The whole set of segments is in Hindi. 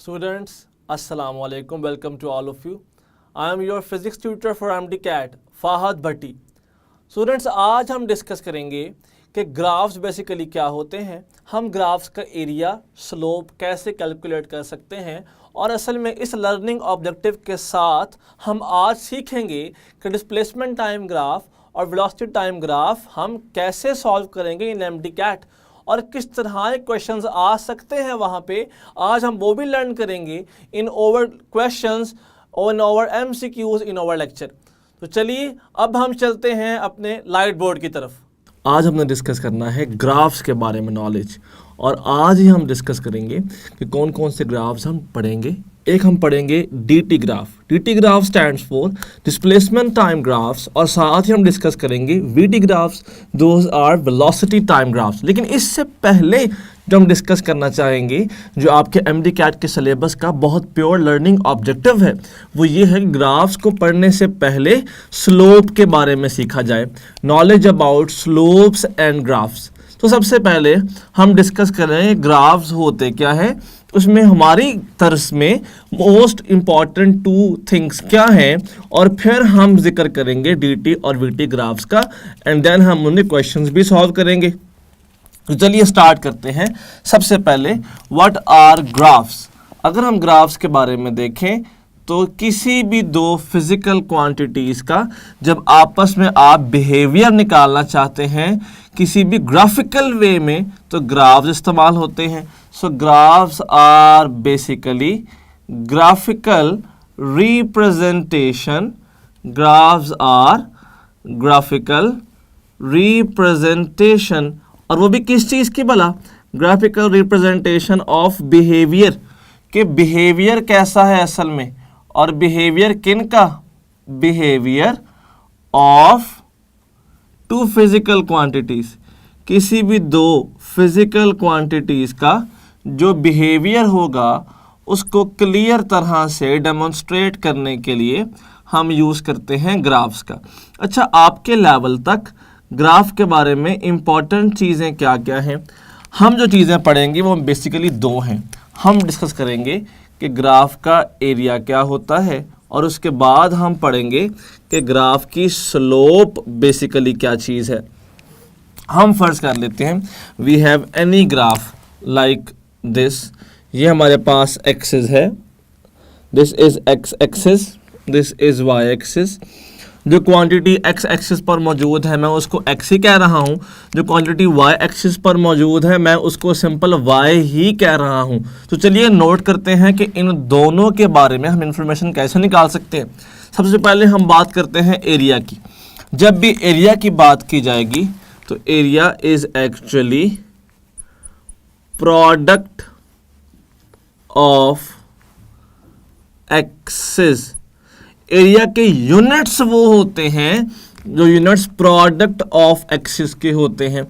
Students, Assalamu alaikum. Welcome to all of you. I am your physics tutor for MDCAT, Fahad Bhatti. Students, आज हम डिस्कस करेंगे कि ग्राफ्स बेसिकली क्या होते हैं, हम ग्राफ्स का एरिया, स्लोप कैसे कैलकुलेट कर सकते हैं और असल में इस लर्निंग ऑब्जेक्टिव के साथ हम आज सीखेंगे कि डिस्प्लेसमेंट टाइम ग्राफ और वेलोसिटी टाइम ग्राफ हम कैसे सॉल्व करेंगे इन MDCAT और किस तरह क्वेश्चंस आ सकते हैं वहाँ पे। आज हम वो भी लर्न करेंगे इन ओवर क्वेश्चंस और इन ओवर MCQs इन ओवर लेक्चर। तो चलिए अब हम चलते हैं अपने लाइट बोर्ड की तरफ। आज हमने डिस्कस करना है ग्राफ्स के बारे में नॉलेज, और आज ही हम डिस्कस करेंगे कि कौन कौन से ग्राफ्स हम पढ़ेंगे। एक हम पढ़ेंगे DT graph. DT graph stands for displacement time graphs, और साथ ही हम डिस्कस करेंगे VT graphs, those are velocity time graphs. लेकिन इससे पहले जो हम डिस्कस करना चाहेंगे, जो आपके MDCAT के सिलेबस का बहुत प्योर लर्निंग ऑब्जेक्टिव है, वो ये है कि ग्राफ्स को पढ़ने से पहले स्लोप के बारे में सीखा जाए, knowledge about slopes and graphs. तो सबसे पहले हम डिस्कस कर रहे हैं ग्राफ्स होते क्या है, उसमें हमारी तरफ में मोस्ट इम्पॉर्टेंट टू थिंग्स क्या हैं, और फिर हम जिक्र करेंगे DT और VT ग्राफ्स का, एंड देन हम उन्हें क्वेश्चंस भी सॉल्व करेंगे। तो चलिए स्टार्ट करते हैं। सबसे पहले व्हाट आर ग्राफ्स। अगर हम ग्राफ्स के बारे में देखें तो किसी भी दो फिजिकल क्वांटिटीज़ का जब आपस में आप बिहेवियर निकालना चाहते हैं किसी भी ग्राफिकल वे में, तो ग्राफ्स इस्तेमाल होते हैं। So graphs are basically graphical representation. Graphs are graphical representation, और वो भी किस चीज़ की भला? ग्राफिकल रिप्रेजेंटेशन ऑफ बिहेवियर, कि बिहेवियर कैसा है असल में, और बिहेवियर किन का? Behaviour of two physical quantities. किसी भी दो फिजिकल क्वांटिटीज़ का जो बिहेवियर होगा उसको क्लियर तरह से डेमोन्स्ट्रेट करने के लिए हम यूज़ करते हैं ग्राफ्स का। अच्छा, आपके लेवल तक ग्राफ के बारे में इम्पॉर्टेंट चीज़ें क्या क्या हैं? हम जो चीज़ें पढ़ेंगे वो बेसिकली दो हैं। हम डिस्कस करेंगे कि ग्राफ का एरिया क्या होता है, और उसके बाद हम पढ़ेंगे कि ग्राफ की स्लोप बेसिकली क्या चीज़ है। हम फर्ज कर लेते हैं we have any graph like this. ये हमारे पास एक्सिस है, this is x axis, this is y axis. जो क्वांटिटी एक्स एक्सिस पर मौजूद है मैं उसको एक्स ही कह रहा हूँ, जो क्वांटिटी वाई एक्सिस पर मौजूद है मैं उसको सिंपल वाई ही कह रहा हूँ। तो चलिए नोट करते हैं कि इन दोनों के बारे में हम इंफॉर्मेशन कैसे निकाल सकते हैं। सबसे पहले हम बात करते हैं एरिया की। जब भी एरिया की बात की जाएगी तो area is actually product of axis. Area के यूनिट्स वो होते हैं जो यूनिट्स प्रोडक्ट ऑफ एक्सिस के होते हैं।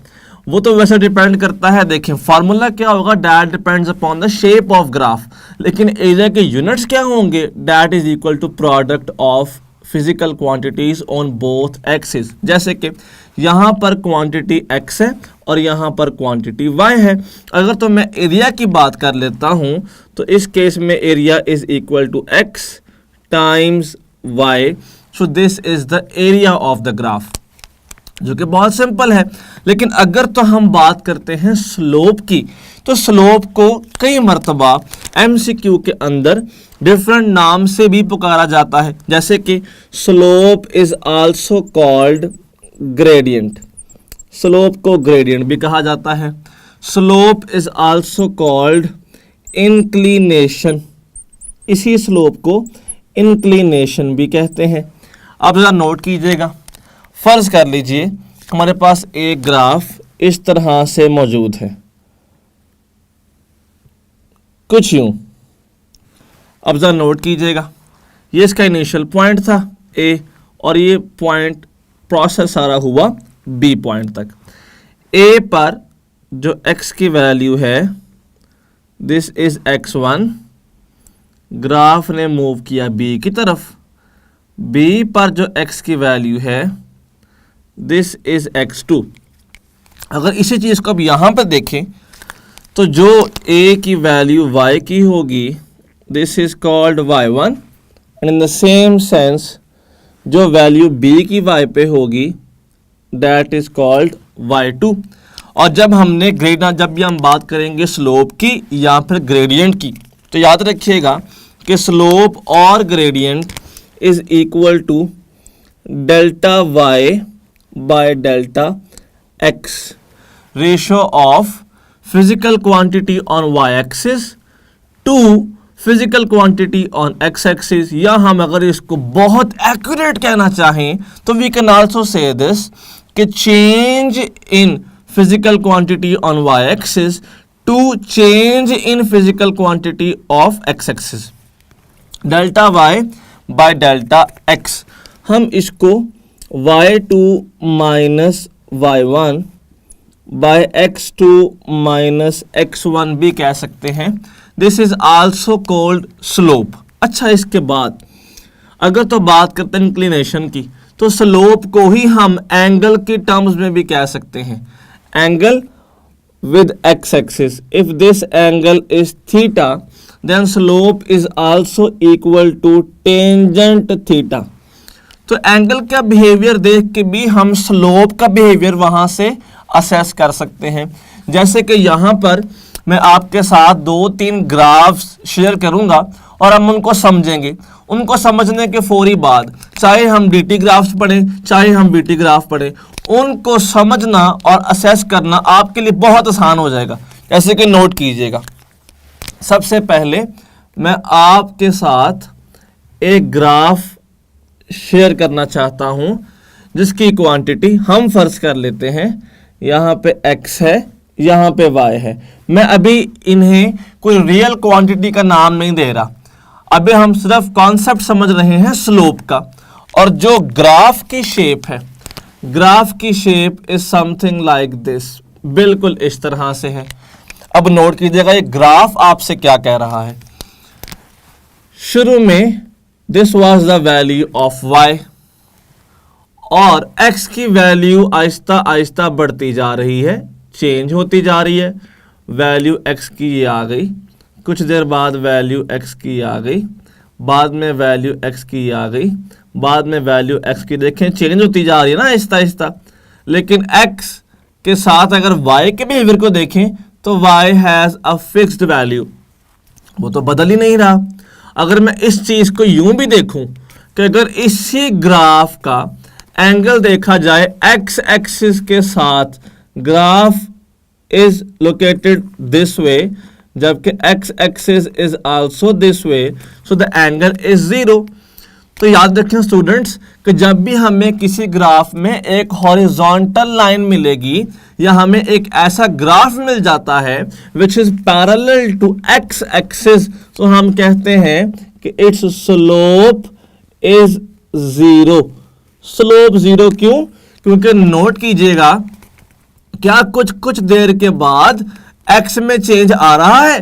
वो तो वैसे डिपेंड करता है, देखें फार्मूला क्या होगा, that depends upon the shape of graph. लेकिन एरिया के यूनिट्स क्या होंगे? That is equal to product of physical quantities on both axis. जैसे कि यहाँ पर क्वांटिटी x है और यहाँ पर क्वांटिटी y है। अगर तो मैं एरिया की बात कर लेता हूँ तो इस केस में area is equal to x times y। So this is the area of the graph, जो कि बहुत सिंपल है। लेकिन अगर तो हम बात करते हैं स्लोप की, तो स्लोप को कई मर्तबा MCQ के अंदर डिफरेंट नाम से भी पुकारा जाता है। जैसे कि slope is also called gradient. Slope को ग्रेडियंट भी कहा जाता है। Slope is also called inclination. इसी स्लोप को इंक्लिनेशन भी कहते हैं। आप जरा नोट कीजिएगा। फर्ज कर लीजिए हमारे पास एक ग्राफ इस तरह से मौजूद है, कुछ यूं। अब जरा नोट कीजिएगा, ये इसका इनिशियल पॉइंट था A, और ये पॉइंट प्रोसेस सारा हुआ B पॉइंट तक। A पर जो x की वैल्यू है दिस इज x1, ग्राफ ने मूव किया B की तरफ। B पर जो x की वैल्यू है दिस इज x2। अगर इसी चीज़ को अब यहाँ पर देखें तो जो a की वैल्यू y की होगी this is called y1 and in the same sense जो वैल्यू b की y पे होगी दैट इज कॉल्ड y2। और जब हमने जब भी हम बात करेंगे स्लोप की या फिर ग्रेडियंट की, तो याद रखिएगा कि स्लोप और gradient is equal to delta y by delta x, ratio of physical quantity on y axis to physical quantity on x axis. या हम अगर इसको बहुत एक्यूरेट कहना चाहें तो we can also say this कि change in physical quantity on y axis to change in physical quantity of x axis, delta y by delta x। हम इसको y2 minus y1 bye x2 minus x1 भी कह सकते हैं। This is also called slope. अच्छा, इसके बाद अगर तो बात करते हैं इंक्लिनेशन की, तो स्लोप को ही हम एंगल की टर्म्स में भी कह सकते हैं, angle with x axis. If this angle is theta then slope is also equal to tangent theta. तो एंगल का बिहेवियर देख के भी हम स्लोप का बिहेवियर वहां से असेस कर सकते हैं। जैसे कि यहाँ पर मैं आपके साथ 2-3 ग्राफ्स शेयर करूंगा और हम उनको समझेंगे। उनको समझने के फौरी बाद, चाहे हम dt ग्राफ्स पढ़ें चाहे हम bt ग्राफ पढ़ें, उनको समझना और असेस करना आपके लिए बहुत आसान हो जाएगा। जैसे कि नोट कीजिएगा, सबसे पहले मैं आपके साथ एक ग्राफ शेयर करना चाहता हूं जिसकी क्वांटिटी हम फर्ज कर लेते हैं यहाँ पे x है, यहाँ पे y है। मैं अभी इन्हें कोई रियल क्वांटिटी का नाम नहीं दे रहा, अभी हम सिर्फ कॉन्सेप्ट समझ रहे हैं स्लोप का। और जो ग्राफ की शेप है, ग्राफ की shape is something like this, बिल्कुल इस तरह से है। अब नोट कीजिएगा ये ग्राफ आपसे क्या कह रहा है। शुरू में this was the value of y और x की वैल्यू आहिस्ता आहिस्ता बढ़ती जा रही है, चेंज होती जा रही है। वैल्यू x की ये आ गई, कुछ देर बाद वैल्यू x की आ गई, बाद में वैल्यू x की आ गई, बाद में वैल्यू x की देखें चेंज होती जा रही है ना आहिस्ता आहिस्ता। लेकिन x के साथ अगर y के बिहेवियर को देखें तो y has a fixed value, वो तो बदल ही नहीं रहा। अगर मैं इस चीज को यूं भी देखूं कि अगर इसी ग्राफ का एंगल देखा जाए x एक्सिस के साथ, graph is located this way जबकि x axis is also this way, so the angle is 0। तो याद रखें स्टूडेंट्स कि जब भी हमें किसी ग्राफ में एक हॉरिजॉन्टल लाइन मिलेगी या हमें एक ऐसा ग्राफ मिल जाता है which is parallel to x axis, तो हम कहते हैं कि इट्स स्लोप इज 0। स्लोप 0 क्यों? क्योंकि नोट कीजिएगा क्या कुछ देर के बाद x में चेंज आ रहा है,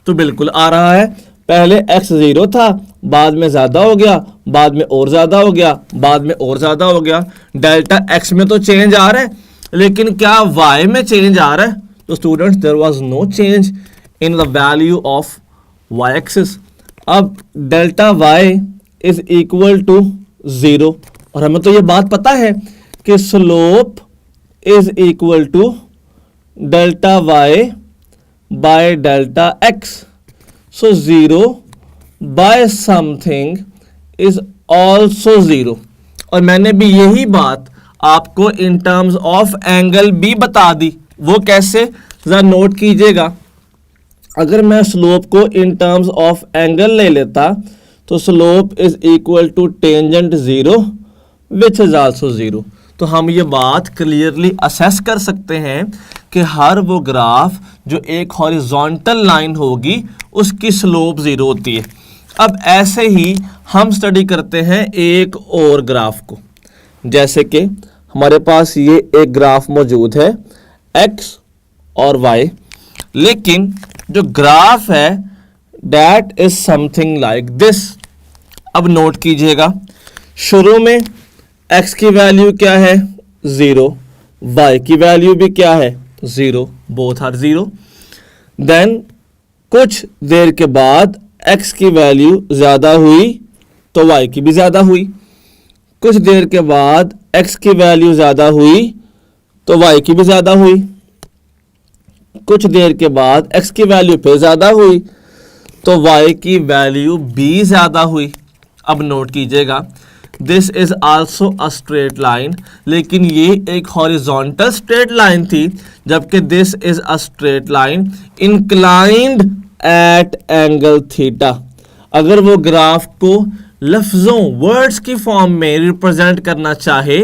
तो बिल्कुल आ रहा है। पहले x 0 था, बाद में ज्यादा हो गया, बाद में और ज्यादा हो गया, बाद में और ज्यादा हो गया। डेल्टा x में तो चेंज आ रहा है, लेकिन क्या y में चेंज आ रहा है? तो students there was no change in the value of y axis. अब delta y is equal to 0 और हमें तो ये बात पता है कि slope is equal to delta y by delta x। So 0 by something is also 0। और मैंने भी यही बात आपको इन टर्म्स ऑफ एंगल भी बता दी। वो कैसे, जरा नोट कीजिएगा। अगर मैं स्लोप को इन टर्म्स ऑफ एंगल ले लेता तो slope is equal to tangent 0 which is also 0। तो हम ये बात क्लियरली असेस कर सकते हैं कि हर वो ग्राफ जो एक हॉरिजॉन्टल लाइन होगी उसकी स्लोप 0 होती है। अब ऐसे ही हम स्टडी करते हैं एक और ग्राफ को। जैसे कि हमारे पास ये एक ग्राफ मौजूद है x और y, लेकिन जो ग्राफ है that is something like this. अब नोट कीजिएगा, शुरू में x की वैल्यू क्या है 0, y की वैल्यू भी क्या है 0, बोथ आर 0। देन कुछ देर के बाद x की वैल्यू ज़्यादा हुई तो y की भी ज़्यादा हुई, कुछ देर के बाद x की वैल्यू ज़्यादा हुई तो y की भी ज़्यादा हुई, कुछ देर के बाद x की वैल्यू फिर ज़्यादा हुई तो y की वैल्यू भी ज़्यादा हुई। अब नोट कीजिएगा, this is also a straight line, लेकिन ये एक हॉरिजॉन्टल स्ट्रेट लाइन थी, जबकि this is a straight line inclined at angle theta. अगर वो ग्राफ को लफ्जों वर्ड्स की फॉर्म में रिप्रेजेंट करना चाहे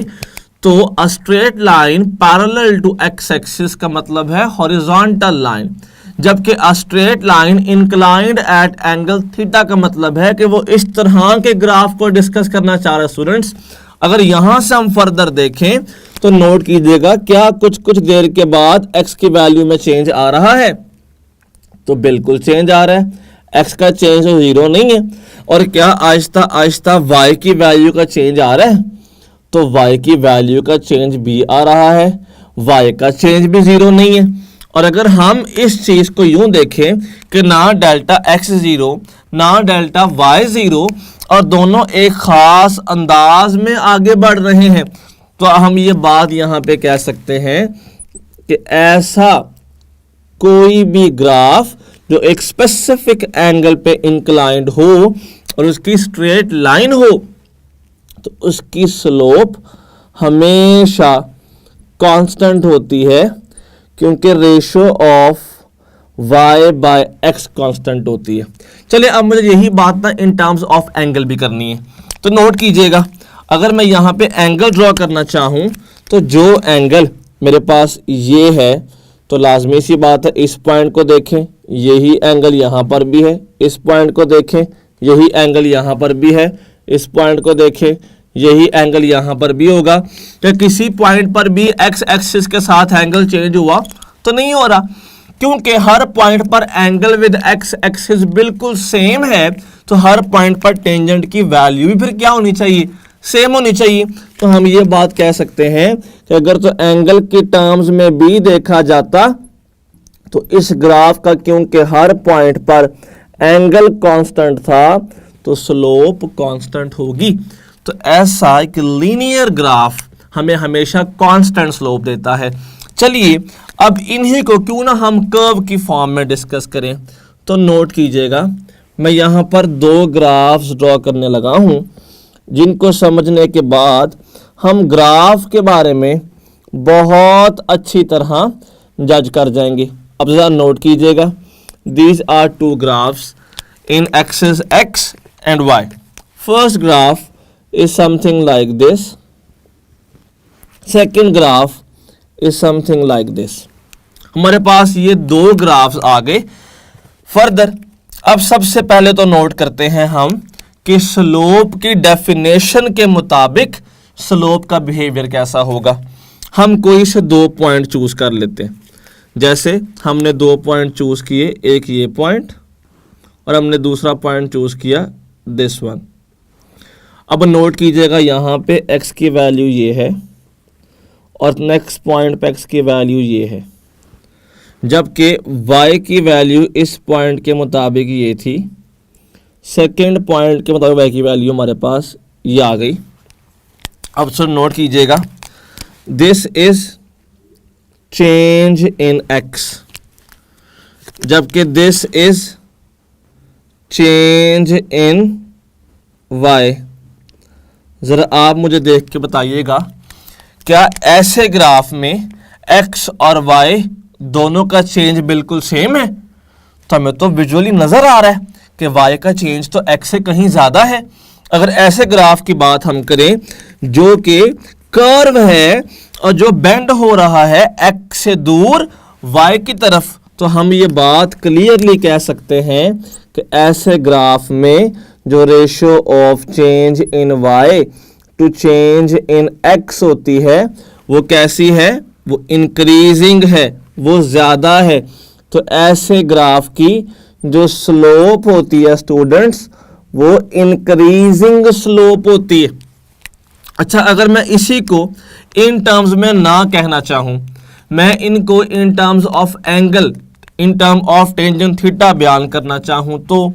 तो a straight line parallel to x axis का मतलब है हॉरिजॉन्टल लाइन, जबकि a straight line inclined at angle theta का मतलब है कि वो इस तरह के ग्राफ को डिस्कस करना चाह रहे हैं। स्टूडेंट्स, अगर यहां से हम फर्दर देखें तो नोट कीजिएगा, क्या कुछ देर के बाद x की वैल्यू में चेंज आ रहा है? तो बिल्कुल चेंज आ रहा है, x का चेंज तो जीरो नहीं है। और क्या आहिस्ता आहिस्ता y की वैल्यू का चेंज आ रहा है? तो y की वैल्यू का चेंज भी आ रहा है, y का चेंज भी जीरो नहीं है। और अगर हम इस चीज को यूं देखें कि ना डेल्टा x जीरो ना डेल्टा y जीरो और दोनों एक खास अंदाज में आगे बढ़ रहे हैं, तो हम ये बात यहां पे कह सकते हैं कि ऐसा कोई भी ग्राफ जो एक स्पेसिफिक एंगल पे इंक्लाइंड हो और उसकी स्ट्रेट लाइन हो तो उसकी स्लोप हमेशा कांस्टेंट होती है, क्योंकि ratio of y by x constant होती है। चलिए अब मुझे यही बात ना इन टर्म्स ऑफ एंगल भी करनी है, तो नोट कीजिएगा, अगर मैं यहाँ पे एंगल ड्रॉ करना चाहूँ तो जो एंगल मेरे पास ये है तो लाजमी सी बात है इस पॉइंट को देखें, यही एंगल यहाँ पर भी है, इस पॉइंट को देखें, यही एंगल यहाँ पर भी है, इस पॉइंट को देखें, यही एंगल यहां पर भी होगा। तो किसी पॉइंट पर भी एक्स एक्सिस के साथ एंगल चेंज हुआ तो नहीं हो रहा, क्योंकि हर पॉइंट पर एंगल विद एक्स एक्सिस बिल्कुल सेम है, तो हर पॉइंट पर टेंजेंट की वैल्यू भी फिर क्या होनी चाहिए? सेम होनी चाहिए। तो हम ये बात कह सकते हैं कि अगर तो एंगल की टर्म्स में भी देखा जाता तो इस ग्राफ का, क्योंकि हर पॉइंट पर एंगल कांस्टेंट था, तो स्लोप कांस्टेंट होगी। तो ऐसा एक लीनियर ग्राफ हमें हमेशा कांस्टेंट स्लोप देता है। चलिए अब इन्हीं को क्यों ना हम कर्व की फॉर्म में डिस्कस करें। तो नोट कीजिएगा, मैं यहाँ पर दो ग्राफ्स ड्रॉ करने लगा हूँ, जिनको समझने के बाद हम ग्राफ के बारे में बहुत अच्छी तरह जज कर जाएंगे। अब ज़रा नोट कीजिएगा, these are two graphs in axis x and y. First graph is something like this. Second graph is something like this. हमारे पास ये दो ग्राफ्स आ गए। फर्दर अब सबसे पहले तो नोट करते हैं हम कि स्लोप की डेफिनेशन के मुताबिक स्लोप का बिहेवियर कैसा होगा। हम कोई से दो पॉइंट चूज कर लेते हैं, जैसे हमने दो पॉइंट चूज किए, एक ये पॉइंट और हमने दूसरा पॉइंट चूज किया दिस वन। अब नोट कीजिएगा, यहाँ पे x की वैल्यू ये है और नेक्स्ट पॉइंट पे x की वैल्यू ये है, जबकि y की वैल्यू इस पॉइंट के मुताबिक ये थी, सेकंड पॉइंट के मुताबिक y की वैल्यू हमारे पास ये आ गई। अब सर नोट कीजिएगा, this is change in x, जबकि this is change in y। जरा आप मुझे देख के बताइएगा, क्या ऐसे ग्राफ में x और y दोनों का चेंज बिल्कुल सेम है? तो हमें तो विजुअली नजर आ रहा है कि y का चेंज तो x से कहीं ज्यादा है। अगर ऐसे ग्राफ की बात हम करें जो कि कर्व है और जो बेंड हो रहा है x से दूर y की तरफ, तो हम ये बात क्लियरली कह सकते हैं कि ऐसे ग्राफ में जो ratio of change in y to change in x होती है वो कैसी है? वो इंक्रीजिंग है, वो ज्यादा है। तो ऐसे ग्राफ की जो स्लोप होती है स्टूडेंट्स, वो इंक्रीजिंग स्लोप होती है। अच्छा, अगर मैं इसी को इन टर्म्स में ना कहना चाहूं, मैं इनको in terms of angle, in term of tangent theta बयान करना चाहूं, तो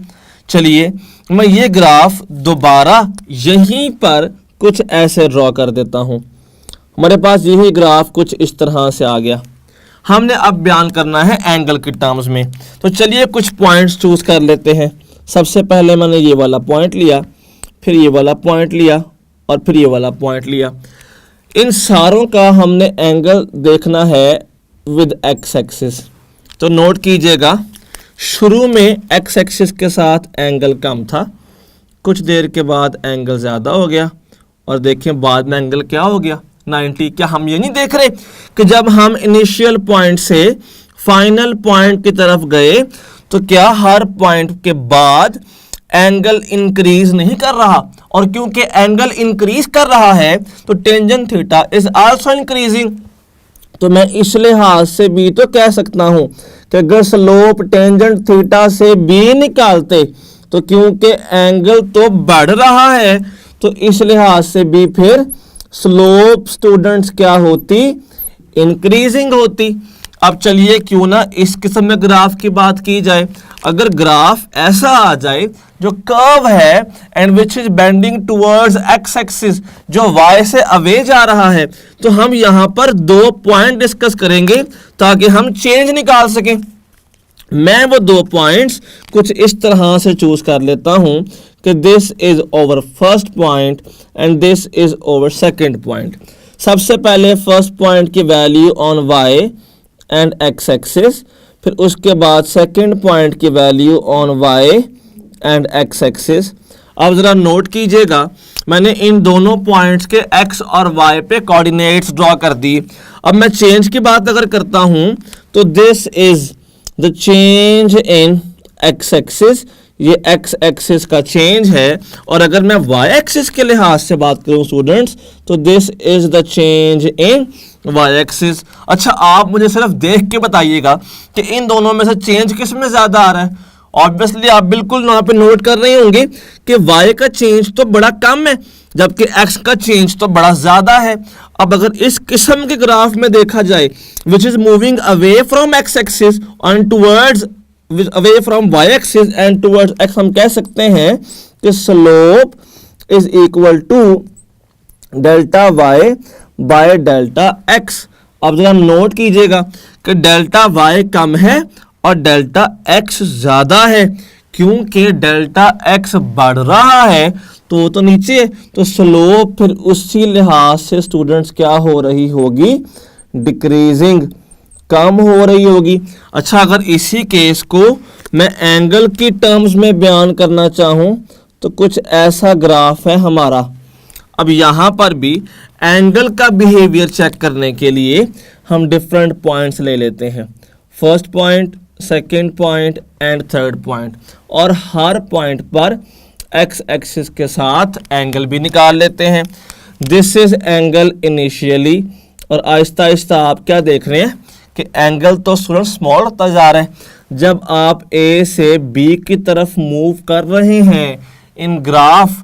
चलिए मैं ये ग्राफ दोबारा यहीं पर कुछ ऐसे ड्रॉ कर देता हूं। हमारे पास यही ग्राफ कुछ इस तरह से आ गया। हमने अब बयान करना है एंगल के टर्म्स में, तो चलिए कुछ पॉइंट्स चूज कर लेते हैं। सबसे पहले मैंने ये वाला पॉइंट लिया, फिर ये वाला पॉइंट लिया और फिर ये वाला पॉइंट लिया। इन सारों का हमने एंगल देखना है विद एक्स एक्सिस। तो नोट कीजिएगा, शुरू में एक्स एक्सिस के साथ एंगल कम था, कुछ देर के बाद एंगल ज़्यादा हो गया और देखें बाद में एंगल क्या हो गया, 90। क्या हम ये नहीं देख रहे कि जब हम इनिशियल पॉइंट से फाइनल पॉइंट की तरफ गए तो क्या हर पॉइंट के बाद एंगल इंक्रीज नहीं कर रहा, और क्योंकि एंगल इंक्रीज कर रहा है तो tangent theta is also increasing. तो मैं इस लिहाज से भी तो कह सकता हूं कि अगर स्लोप टेंजेंट थीटा से बी निकालते तो क्योंकि एंगल तो बढ़ रहा है तो इस लिहाज से भी फिर स्लोप स्टूडेंट्स क्या होती, इंक्रीजिंग होती। अब चलिए क्यों ना इस किस्म में ग्राफ की बात की जाए। अगर ग्राफ ऐसा आ जाए जो कर्व है and which is bending towards x axis, जो वाई से अवे जा रहा है, तो हम यहां पर 2 पॉइंट डिस्कस करेंगे ताकि हम चेंज निकाल सकें। मैं वो 2 पॉइंट्स कुछ इस तरह से चूज कर लेता हूं कि this is over first point and this is over second point. सबसे पहले फर्स्ट पॉइंट की value on y and x axis, फिर उसके बाद सेकंड पॉइंट की value on y and x axis. अब जरा नोट कीजिएगा, मैंने इन दोनों पॉइंट्स के एक्स और वाई पे कोऑर्डिनेट्स ड्रॉ कर दी। अब मैं चेंज की बात अगर करता हूं तो this is the change in X axis, ये एक्स एक्सिस का चेंज है। और अगर मैं वाई एक्सिस के लिहाज से बात करूं स्टूडेंट्स तो this is the change in Y axis. अच्छा, आप मुझे सिर्फ देख के बताइएगा कि इन दोनों में से चेंज किस में ज्यादा आ रहा है। ऑब्वियसली आप बिल्कुल वहां पे नोट कर रहे होंगे कि वाई का चेंज तो बड़ा कम है जबकि एक्स का चेंज तो बड़ा ज्यादा है। अब अगर इस किस्म के ग्राफ में देखा जाए which is moving away from x axis and towards away from y axis and towards x, हम कह सकते हैं कि slope is equal to delta y by delta x. अब जरा नोट कीजिएगा कि डेल्टा वाई कम है और डेल्टा एक्स ज्यादा है, क्योंकि डेल्टा एक्स बढ़ रहा है तो नीचे, तो स्लोप फिर उसी लिहाज से स्टूडेंट्स क्या हो रही होगी, डिक्रीजिंग, कम हो रही होगी। अच्छा, अगर इसी केस को मैं एंगल की टर्म्स में बयान करना चाहूं तो कुछ ऐसा ग्राफ है हमारा। अब यहां पर भी एंगल का बिहेवियर चेक करने के लिए हम डिफरेंट पॉइंट्स ले लेते हैं, first point, second point and third point, और हर पॉइंट पर एक्स एक्सिस के साथ एंगल भी निकाल लेते हैं। दिस इज एंगल इनिशियली, और आहिस्ता आहिस्ता आप क्या देख रहे हैं कि एंगल तो स्टूडेंट स्मॉल होता जा रहा है। जब आप ए से बी की तरफ मूव कर रहे हैं इन ग्राफ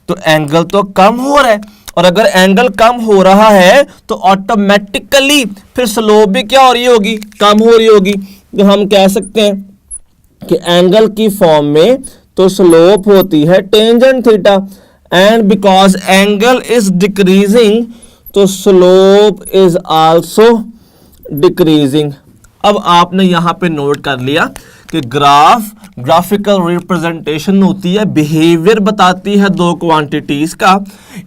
तो एंगल तो कम हो रहा है, और अगर एंगल कम हो रहा है तो ऑटोमेटिकली फिर स्लोप भी क्या हो रही होगी, कम हो रही होगी। तो हम कह सकते हैं कि एंगल की फॉर्म में तो स्लोप होती है tangent theta, and because angle is decreasing तो स्लोप इज आल्सो डिक्रीजिंग। अब आपने यहां पे नोट कर लिया कि ग्राफिकल रिप्रेजेंटेशन होती है, बिहेवियर बताती है 2 क्वांटिटीज का।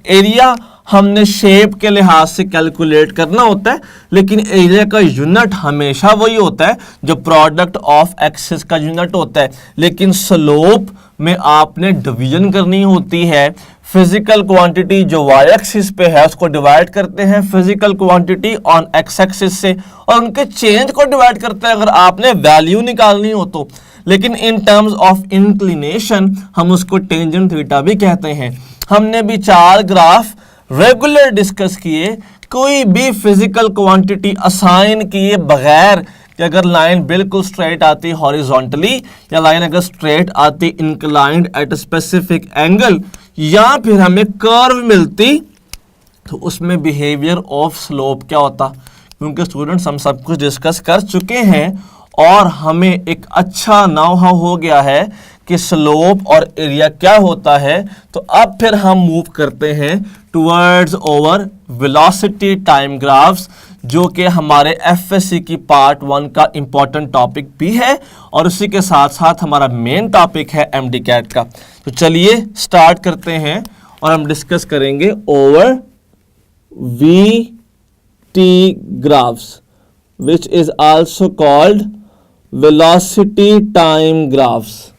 एरिया हमने शेप के लिहाज से कैलकुलेट करना होता है, लेकिन एरिया का यूनिट हमेशा वही होता है जो प्रोडक्ट ऑफ एक्सिस का यूनिट होता है। लेकिन स्लोप में आपने डिवीजन करनी होती है। फिजिकल क्वांटिटी जो वाई एक्सिस पे है उसको डिवाइड करते हैं physical quantity on X axis से, और उनके चेंज को डिवाइड करते हैं अगर आपने वैल्यू निकालनी हो तो। लेकिन इन टर्म्स ऑफ इंक्लिनेशन हम उसको टेंजेंट थीटा भी कहते हैं। हमने भी 4 ग्राफ रेगुलर डिस्कस किए, कोई भी फिजिकल क्वांटिटी असाइन किए बगैर कि अगर लाइन बिल्कुल स्ट्रेट आती हॉरिजॉन्टली, या लाइन अगर स्ट्रेट आती inclined at a specific angle, या फिर हमें कर्व मिलती, तो उसमें बिहेवियर ऑफ स्लोप क्या होता। क्योंकि स्टूडेंट्स हम सब कुछ डिस्कस कर चुके हैं और हमें एक अच्छा नाउ हाउ हो गया है कि स्लोप और एरिया क्या होता है, तो अब फिर हम मूव करते हैं towards over velocity time graphs, जो कि हमारे एफएससी की पार्ट 1 का इंपॉर्टेंट टॉपिक भी है और उसी के साथ साथ हमारा मेन टॉपिक है एमडी कैट का। तो चलिए स्टार्ट करते हैं और हम डिस्कस करेंगे over VT graphs which is also called velocity time graphs.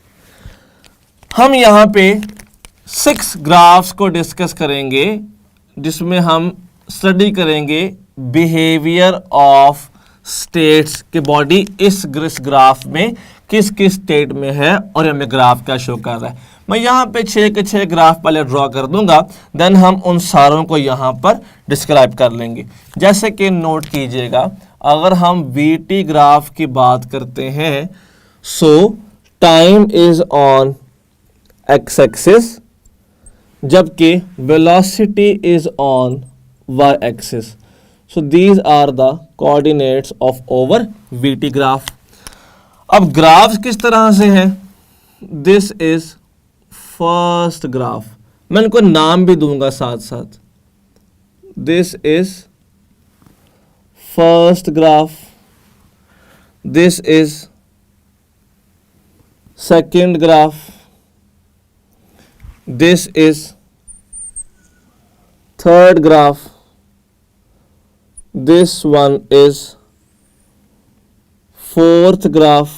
हम यहाँ पे 6 ग्राफ्स को डिस्कस करेंगे जिसमें हम स्टडी करेंगे बिहेवियर ऑफ स्टेट्स के बॉडी इस ग्राफ में किस किस स्टेट में है और हमें ग्राफ क्या शो कर रहा है। मैं यहाँ पे 6 के 6 ग्राफ पहले ड्रॉ कर दूंगा, देन हम उन सारों को यहाँ पर डिस्क्राइब कर लेंगे। जैसे कि नोट कीजिएगा, अगर हम वीटी ग्राफ की बात करते हैं, so time is on X axis जबकि velocity is on y axis. So these are the coordinates of over VT graph. अब ग्राफ्स किस तरह से हैं? This is first graph. मैं इनको नाम भी दूंगा साथ साथ। This is first graph. This is second graph. This is third graph. This one is fourth graph,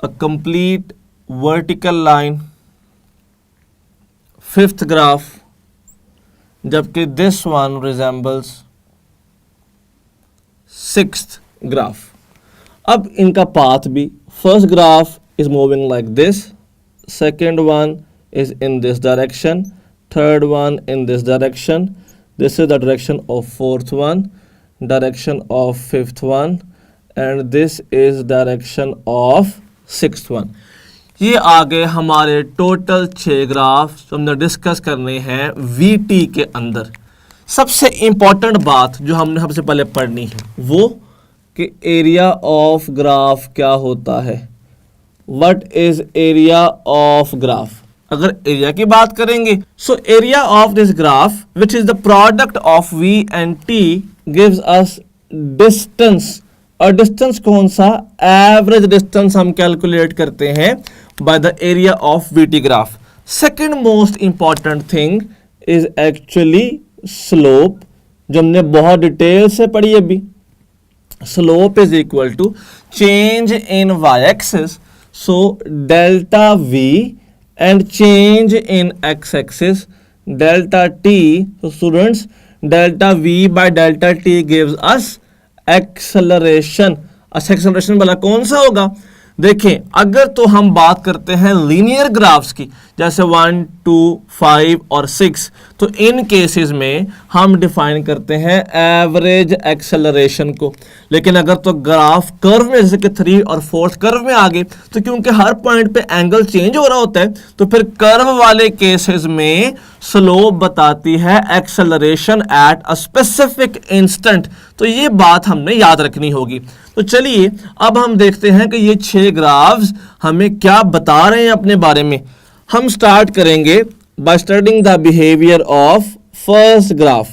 a complete vertical line. Fifth graph, जबकि this one resembles sixth graph. अब इनका पाथ भी, first graph is moving like this, second one is in this direction, third one in this direction. This is the direction of fourth one, direction of fifth one, and this is direction of sixth one. ये आ गए हमारे टोटल 6 ग्राफ जो हमने डिस्कस करने हैं वीटी के अंदर। सबसे इंपॉर्टेंट बात जो हमने सबसे पहले पढ़नी है वो कि एरिया ऑफ ग्राफ क्या होता है। What is area of graph? अगर एरिया की बात करेंगे, so area of this graph which is the product of V and T gives us distance. और डिस्टेंस कौन सा? एवरेज डिस्टेंस हम कैलकुलेट करते हैं by the area of VT graph. Second most important thing is actually slope, जो हमने बहुत डिटेल से पढ़ी अभी। Slope is equal to change in Y axis, so delta we, and change in x-axis delta t. So students, delta v by delta t gives us acceleration. acceleration वाला कौन सा होगा? देखें, अगर तो हम बात करते हैं लीनियर ग्राफ्स की, जैसे 1, 2, 5 और 6, तो इन केसेस में हम डिफाइन करते हैं एवरेज एक्सेलरेशन को। लेकिन अगर तो ग्राफ कर्व में, जैसे कि 3 और 4th कर्व में आ गए, तो क्योंकि हर पॉइंट पे एंगल चेंज हो रहा होता है, तो फिर कर्व वाले केसेस में स्लोप बताती है acceleration at a specific instant. तो ये बात हमने याद रखनी होगी। तो चलिए अब हम देखते हैं कि ये 6 ग्राफ्स हमें क्या बता रहे हैं अपने बारे में। हम स्टार्ट करेंगे by studying the behaviour of first graph.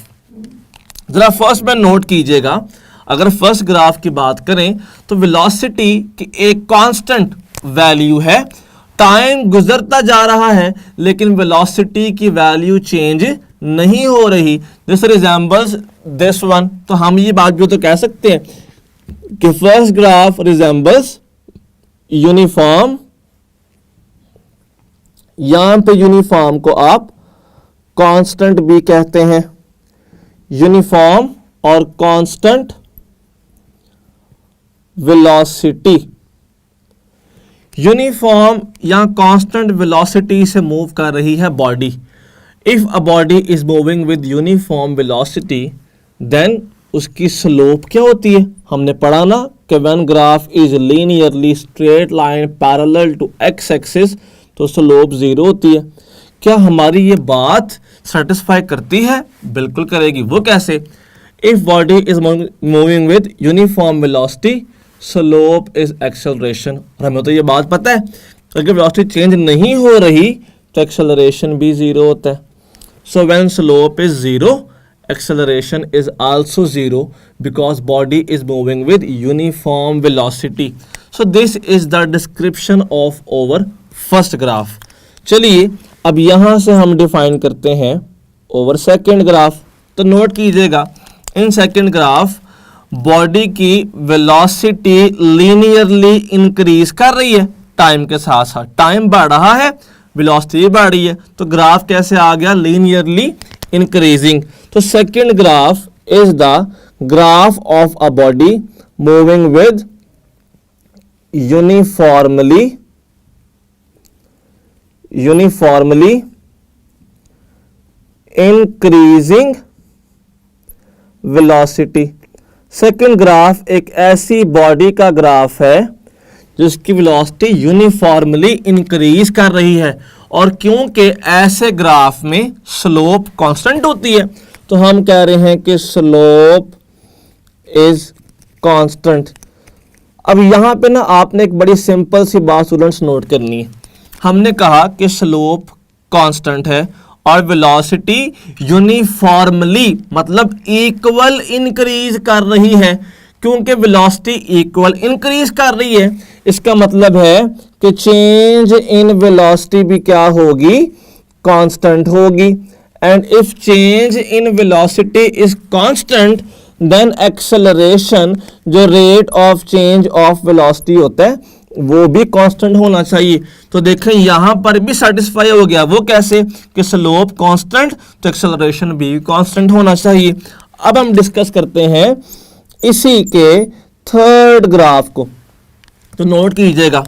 जरा फर्स्ट में नोट कीजिएगा, अगर फर्स्ट ग्राफ की बात करें तो वेलोसिटी की एक कांस्टेंट वैल्यू है, टाइम गुजरता जा रहा है लेकिन वेलोसिटी की वैल्यू चेंज नहीं हो रही। This resembles this one. तो हम ये बात भी तो कह सकते हैं कि फर्स्ट ग्राफ रिजेंबल्स यूनिफॉर्म। यहां पे यूनिफॉर्म को आप कांस्टेंट भी कहते हैं, यूनिफॉर्म और कांस्टेंट वेलोसिटी। यूनिफॉर्म या कांस्टेंट वेलोसिटी से मूव कर रही है body. If a body is moving with uniform velocity then उसकी स्लोप क्या होती है? हमने पढ़ा ना कि when graph is linearly straight line parallel to x axis तो स्लोप 0 होती है। क्या हमारी ये बात सेटिस्फाई करती है? बिल्कुल करेगी। वो कैसे? If body is moving with uniform velocity slope is acceleration. और हमें तो ये बात पता है, अगर वेलोसिटी चेंज नहीं हो रही तो एक्सेलरेशन भी जीरो होता है। So when slope is zero, acceleration is also zero because body is moving with uniform velocity. So this is the description of our first graph. चलिए अब यहाँ से हम डिफाइन करते हैं over second graph। तो नोट कीजिएगा, इन सेकंड ग्राफ बॉडी की वेलोसिटी लीनियरली इंक्रीज कर रही है टाइम के साथ साथ। टाइम बढ़ रहा है, वेलोसिटी बढ़ रही है, तो ग्राफ कैसे आ गया? Linearly increasing. तो second graph is the graph of a body moving with uniformly increasing velocity. Second graph एक ऐसी बॉडी का ग्राफ है जिसकी वेलोसिटी यूनिफॉर्मली इंक्रीज कर रही है, और क्योंकि ऐसे ग्राफ में स्लोप कांस्टेंट होती है तो हम कह रहे हैं कि स्लोप इज कांस्टेंट। अब यहां पे ना आपने एक बड़ी सिंपल सी बात स्टूडेंट्स नोट करनी है। हमने कहा कि स्लोप कांस्टेंट है और वेलोसिटी यूनिफॉर्मली मतलब इक्वल इंक्रीज कर रही है। क्योंकि वेलोसिटी इक्वल इंक्रीज कर रही है, इसका मतलब है कि चेंज इन वेलोसिटी भी क्या होगी? कांस्टेंट होगी। And if change in velocity is constant then acceleration, जो rate of change of velocity होता है, वो भी कांस्टेंट होना चाहिए। तो देखें यहां पर भी सेटिस्फाई हो गया। वो कैसे? कि स्लोप कांस्टेंट तो एक्सेलरेशन भी कांस्टेंट होना चाहिए। अब हम डिस्कस करते हैं इसी के थर्ड ग्राफ को। तो नोट कीजिएगा,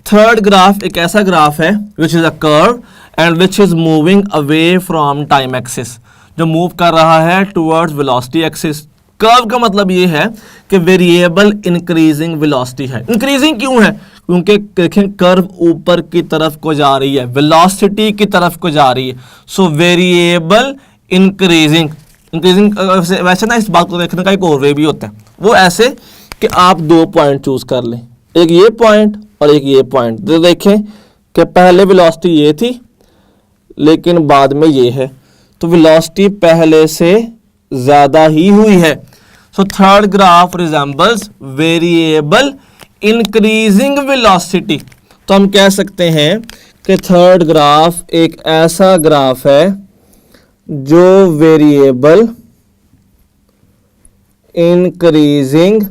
थर्ड ग्राफ एक ऐसा ग्राफ है which is a curve and which is moving away from time axis, जो मूव कर रहा है टुवर्ड्स वेलोसिटी एक्सिस। कर्व का मतलब ये है कि वेरिएबल इंक्रीजिंग वेलोसिटी है। इंक्रीजिंग क्यों है? क्योंकि देखें कर्व ऊपर की तरफ को जा रही है, वेलोसिटी की तरफ को जा रही है। सो वेरिएबल इंक्रीजिंग वैसे ना इस बात को देखने का एक और वे भी होता है, वो ऐसे कि आप दो पॉइंट चूज कर लें, एक ये पॉइंट और एक ये पॉइंट। तो देखें कि पहले वेलोसिटी ये थी लेकिन बाद में ये है, तो वेलोसिटी पहले से ज्यादा ही हुई है। So third graph resembles variable increasing velocity. तो हम कह सकते हैं कि थर्ड ग्राफ एक ऐसा ग्राफ है जो वेरिएबल इंक्रीजिंग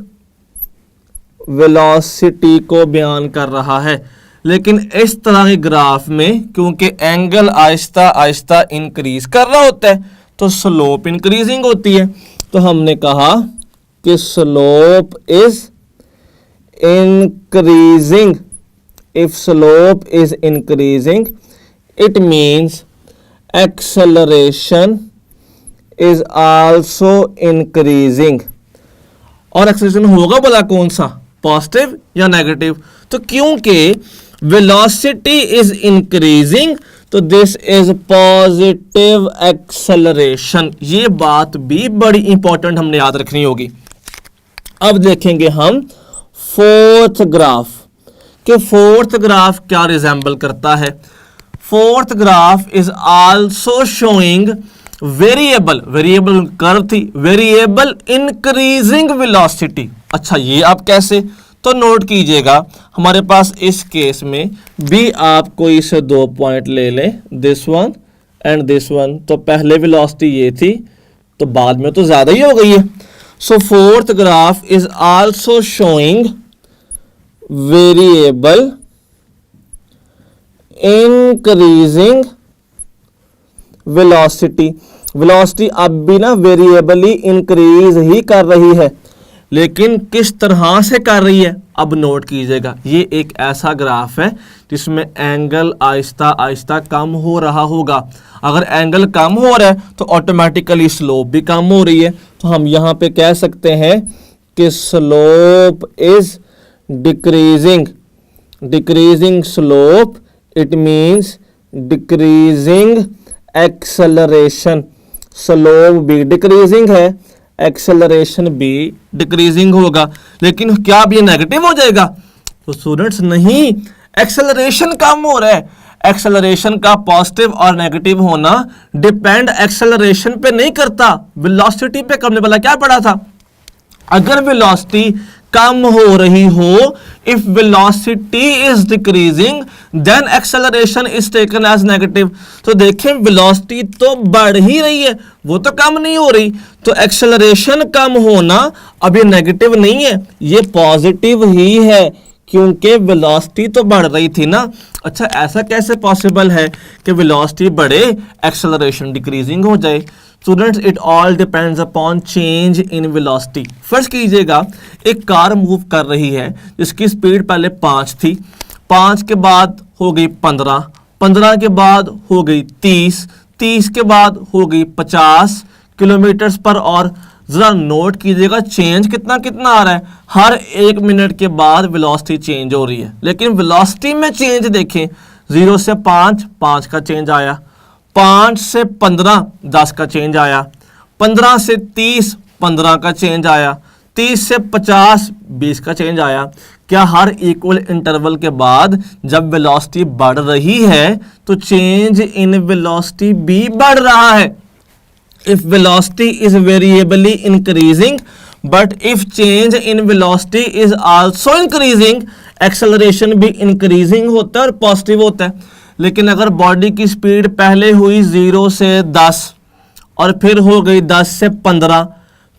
वेलोसिटी को बयान कर रहा है। लेकिन इस तरह के ग्राफ में क्योंकि एंगल आहिस्ता आहिस्ता इंक्रीज कर रहा होता है तो स्लोप इंक्रीजिंग होती है। तो हमने कहा कि slope is increasing. If slope is increasing it means acceleration is also increasing। और एक्सेलरेशन होगा भला कौन सा? पॉजिटिव या नेगेटिव? तो क्योंकि वेलोसिटी इज इंक्रीजिंग तो दिस इज पॉजिटिव एक्सेलरेशन। ये बात भी बड़ी इंपॉर्टेंट हमने याद रखनी होगी। अब देखेंगे हम फोर्थ ग्राफ कि फोर्थ ग्राफ क्या रिजेंबल करता है। Fourth graph is also showing variable curve थी, वेरिएबल इंक्रीजिंग वेलोसिटी। अच्छा ये आप कैसे? तो नोट कीजिएगा, हमारे पास इस केस में भी आप कोई से दो पॉइंट ले लें, this one and this one. तो पहले वेलोसिटी ये थी तो बाद में तो ज्यादा ही हो गई है। So fourth graph is also showing variable increasing velocity अब भी ना वेरिएबली इंक्रीज ही कर रही है, लेकिन किस तरह से कर रही है? अब नोट कीजिएगा, ये एक ऐसा ग्राफ है जिसमें एंगल आहिस्ता आहिस्ता कम हो रहा होगा। अगर एंगल कम हो रहा है तो ऑटोमेटिकली स्लोप भी कम हो रही है। तो हम यहां पे कह सकते हैं कि slope is decreasing slope, it means decreasing acceleration. Slope भी डिक्रीजिंग है, एक्सेलरेशन भी डिक्रीजिंग होगा। लेकिन क्या अब ये नेगेटिव हो जाएगा? तो स्टूडेंट्स नहीं, एक्सेलरेशन कम हो रहा है। एक्सेलरेशन का पॉजिटिव और नेगेटिव होना डिपेंड एक्सेलरेशन पे नहीं करता, वेलोसिटी पे करने वाला। क्या पढ़ा था? अगर वेलोसिटी कम हो रही हो, if velocity is decreasing then acceleration is taken as negative. तो देखें वेलोसिटी तो बढ़ ही रही है, वो तो कम नहीं हो रही, तो एक्सेलरेशन कम होना अब ये नेगेटिव नहीं है, ये पॉजिटिव ही है, क्योंकि वेलोसिटी तो बढ़ रही थी ना। अच्छा, ऐसा कैसे पॉसिबल है कि वेलोसिटी बढ़े एक्सेलरेशन डिक्रीजिंग हो जाए? Students, it all depends upon change in velocity. First कीजिएगा, एक कार मूव कर रही है जिसकी स्पीड पहले 5 थी, 5 के बाद हो गई 15, 15 के बाद हो गई 30, 30 के बाद हो गई 50 किलोमीटर पर आवर। जरा नोट कीजिएगा चेंज कितना कितना आ रहा है, हर 1 मिनट के बाद वेलोसिटी चेंज हो रही है। लेकिन वेलोसिटी में चेंज देखें, 0 से 5, 5 का चेंज आया, 5 से 15, 10 का चेंज आया, 15 से 30, 15 का चेंज आया, 30 से 50, 20 का चेंज आया। क्या हर इक्वल इंटरवल के बाद जब वेलोसिटी बढ़ रही है तो चेंज इन वेलोसिटी भी बढ़ रहा है? If velocity is variably increasing, but if change in velocity is also increasing, acceleration भी increasing होता है और पॉजिटिव होता है। लेकिन अगर बॉडी की स्पीड पहले हुई 0 से 10 और फिर हो गई 10 से 15,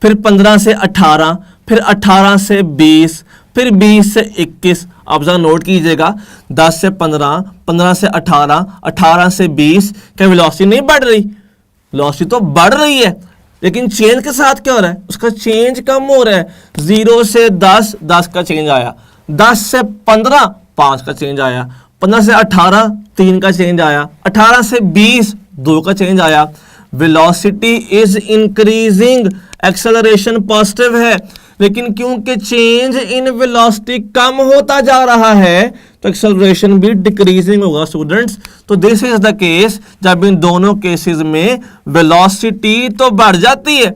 फिर 15 से 18, फिर 18 से 20, फिर 20 से 21, आप जरा नोट कीजिएगा, 10 से 15, 15 से 18, 18 से 20, क्या वेलोसिटी नहीं बढ़ रही? वेलोसिटी तो बढ़ रही है, लेकिन चेंज के साथ क्या हो रहा है? उसका चेंज कम हो रहा है। 0 से 10, 10 का चेंज आया, 10 से 15, 5 का चेंज आया, 15 से 18, 3 का चेंज आया, 18 से 20, 2 का चेंज आया। Velocity is increasing, acceleration positive है, लेकिन क्योंकि चेंज इन वेलोसिटी कम होता जा रहा है तो एक्सेलरेशन भी डिक्रीजिंग होगा स्टूडेंट्स। तो दिस इज द केस जब इन दोनों केसेस में वेलोसिटी तो बढ़ जाती है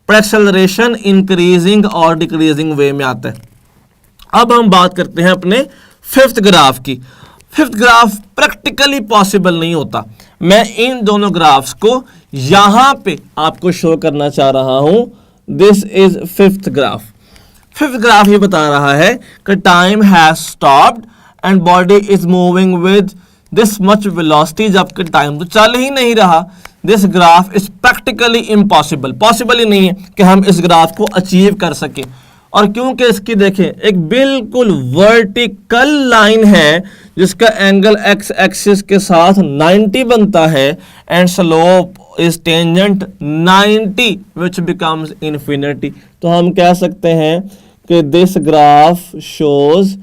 पर एक्सेलरेशन इंक्रीजिंग और डिक्रीजिंग वे में आता है। अब हम बात करते हैं अपने फिफ्थ ग्राफ की। फिफ्थ ग्राफ प्रैक्टिकली पॉसिबल नहीं होता। मैं इन दोनों ग्राफ्स को यहां पे आपको शो करना चाह रहा हूं। This is fifth graph. Fifth graph ये बता रहा है कि time has stopped and body is moving with this much velocity, जबकि टाइम तो चल ही नहीं रहा। This graph is practically impossible, possible ही नहीं है कि हम इस ग्राफ को अचीव कर सकें। और क्योंकि इसकी देखें एक बिल्कुल वर्टिकल लाइन है जिसका एंगल एक्स एक्सिस के साथ 90 बनता है and slope is tangent 90 which becomes infinity. तो हम कह सकते हैं कि this graph shows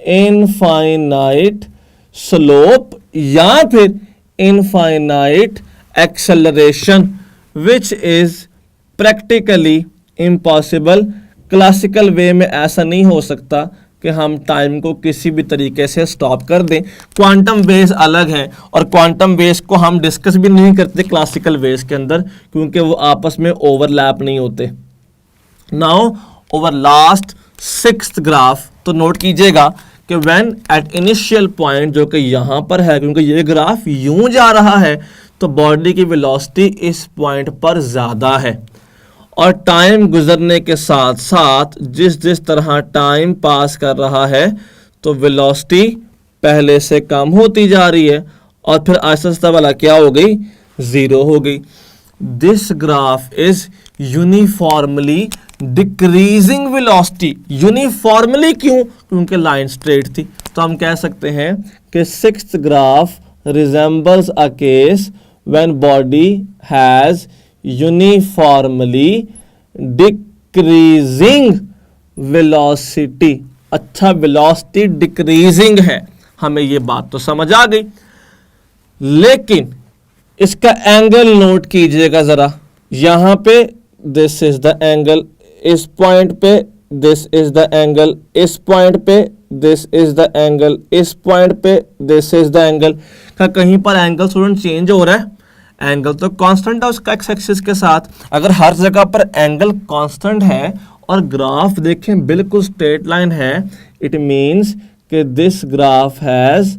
infinite slope या फिर infinite acceleration which is practically impossible. Classical वे में ऐसा नहीं हो सकता कि हम टाइम को किसी भी तरीके से स्टॉप कर दें। क्वांटम वेव्स अलग हैं और क्वांटम वेव्स को हम डिस्कस भी नहीं करते क्लासिकल वेव्स के अंदर, क्योंकि वो आपस में ओवरलैप नहीं होते। Now over last sixth graph, तो नोट कीजिएगा कि व्हेन एट इनिशियल पॉइंट, जो कि यहाँ पर है क्योंकि ये ग्राफ यूं जा रहा है, तो बॉडी की वेलोसिटी इस पॉइंट पर ज़्यादा है और टाइम गुजरने के साथ साथ जिस जिस तरह टाइम पास कर रहा है तो वेलोसिटी पहले से कम होती जा रही है और फिर आहिस्ता आहिस्ता वाला क्या हो गई? 0 हो गई। This graph is uniformly decreasing velocity. Uniformly क्यों? क्योंकि लाइन स्ट्रेट थी। तो हम कह सकते हैं कि sixth graph resembles a case when body has uniformly decreasing velocity. अच्छा, वेलोसिटी डिक्रीजिंग है, हमें ये बात तो समझ आ गई, लेकिन इसका एंगल नोट कीजिएगा जरा। यहां पे दिस इज द एंगल, इस पॉइंट पे दिस इज द एंगल, इस पॉइंट पे दिस इज द एंगल, इस पॉइंट पे दिस इज द एंगल। क्या कहीं पर एंगल स्टूडेंट चेंज हो रहा है? एंगल तो कांस्टेंट है उसका एक्स एक्सिस के साथ। अगर हर जगह पर एंगल कांस्टेंट है और ग्राफ देखें बिल्कुल स्ट्रेट लाइन है, इट मींस कि this graph has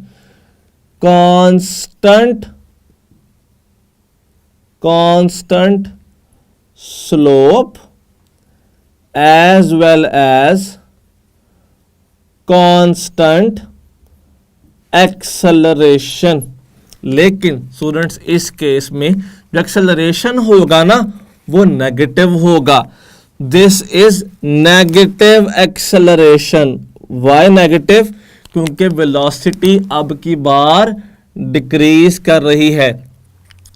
constant slope as well as constant acceleration. लेकिन स्टूडेंट्स इस केस में जो एक्सेलरेशन होगा ना वो नेगेटिव होगा। This is negative acceleration. Why negative? क्योंकि वेलोसिटी अब की बार डिक्रीज कर रही है।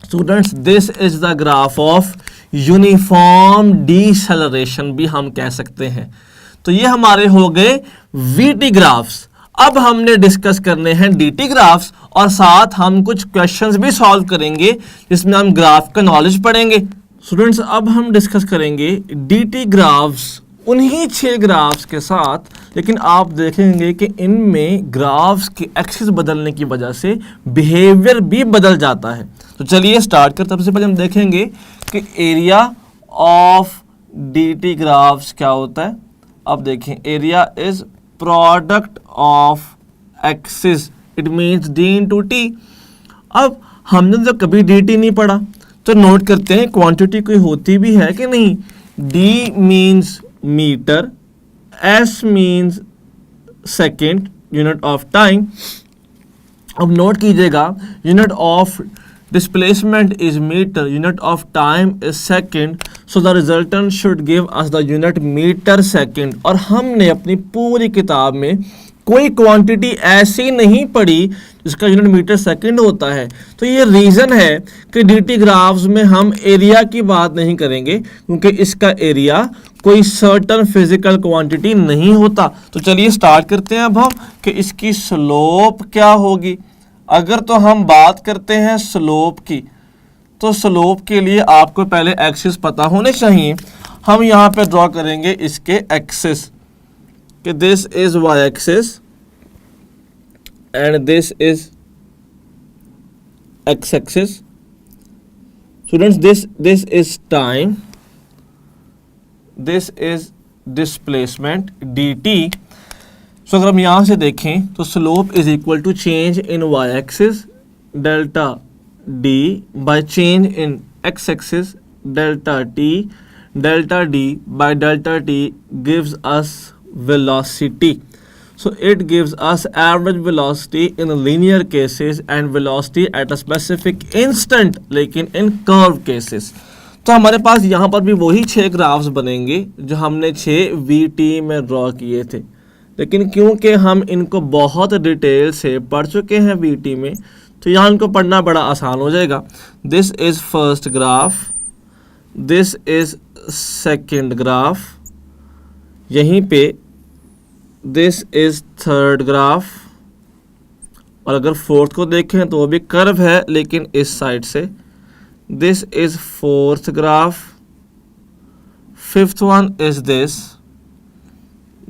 Students this is the graph of uniform deceleration भी हम कह सकते हैं। तो ये हमारे हो गए वीटी ग्राफ्स। अब हमने डिस्कस करने हैं डीटी ग्राफ्स और साथ हम कुछ क्वेश्चंस भी सॉल्व करेंगे जिसमें हम ग्राफ का नॉलेज पढ़ेंगे। स्टूडेंट्स अब हम डिस्कस करेंगे डीटी ग्राफ्स, उन्हीं 6 ग्राफ्स के साथ, लेकिन आप देखेंगे कि इनमें ग्राफ्स के एक्सिस बदलने की वजह से बिहेवियर भी बदल जाता है। तो चलिए स्टार्ट करते हैं। सबसे पहले हम देखेंगे कि एरिया ऑफ डीटी ग्राफ्स क्या होता है। अब देखें, area is product of axis, it means D into T. अब हमने तो कभी dt नहीं पढ़ा, तो नोट करते हैं क्वांटिटी कोई होती भी है कि नहीं। d means metre, s means second, unit of time. अब नोट कीजिएगा, unit of displacement is meter, unit of time is second, so the resultant should give us the unit meter second। और हमने अपनी पूरी किताब में कोई क्वांटिटी ऐसी नहीं पढ़ी जिसका यूनिट मीटर सेकंड होता है। तो ये रीज़न है कि डीटी ग्राफ्स में हम एरिया की बात नहीं करेंगे क्योंकि इसका एरिया कोई सर्टन फिजिकल क्वांटिटी नहीं होता। तो चलिए स्टार्ट करते हैं अब हम कि इसकी स्लोप क्या होगी। अगर तो हम बात करते हैं स्लोप की, तो स्लोप के लिए आपको पहले एक्सिस पता होने चाहिए। हम यहाँ पे ड्रॉ करेंगे इसके एक्सिस कि this is Y axis and this is X axis. Students this is time, this is displacement dt। So अगर हम यहाँ से देखें तो slope is equal to change in Y axis delta D by change in X axis delta D by delta T gives us velocity. So it gives us average velocity in linear cases and velocity at a specific instant, लेकिन in curve cases। तो हमारे पास यहाँ पर भी वही 6 ग्राफ्स बनेंगे जो हमने 6 VT में ड्रॉ किए थे, लेकिन क्योंकि हम इनको बहुत डिटेल से पढ़ चुके हैं VT में, तो यहाँ इनको पढ़ना बड़ा आसान हो जाएगा। This is first graph, this is second graph, यहीं पे दिस इज थर्ड ग्राफ, और अगर फोर्थ को देखें तो वो भी कर्व है लेकिन इस साइड से। This is fourth graph, fifth one is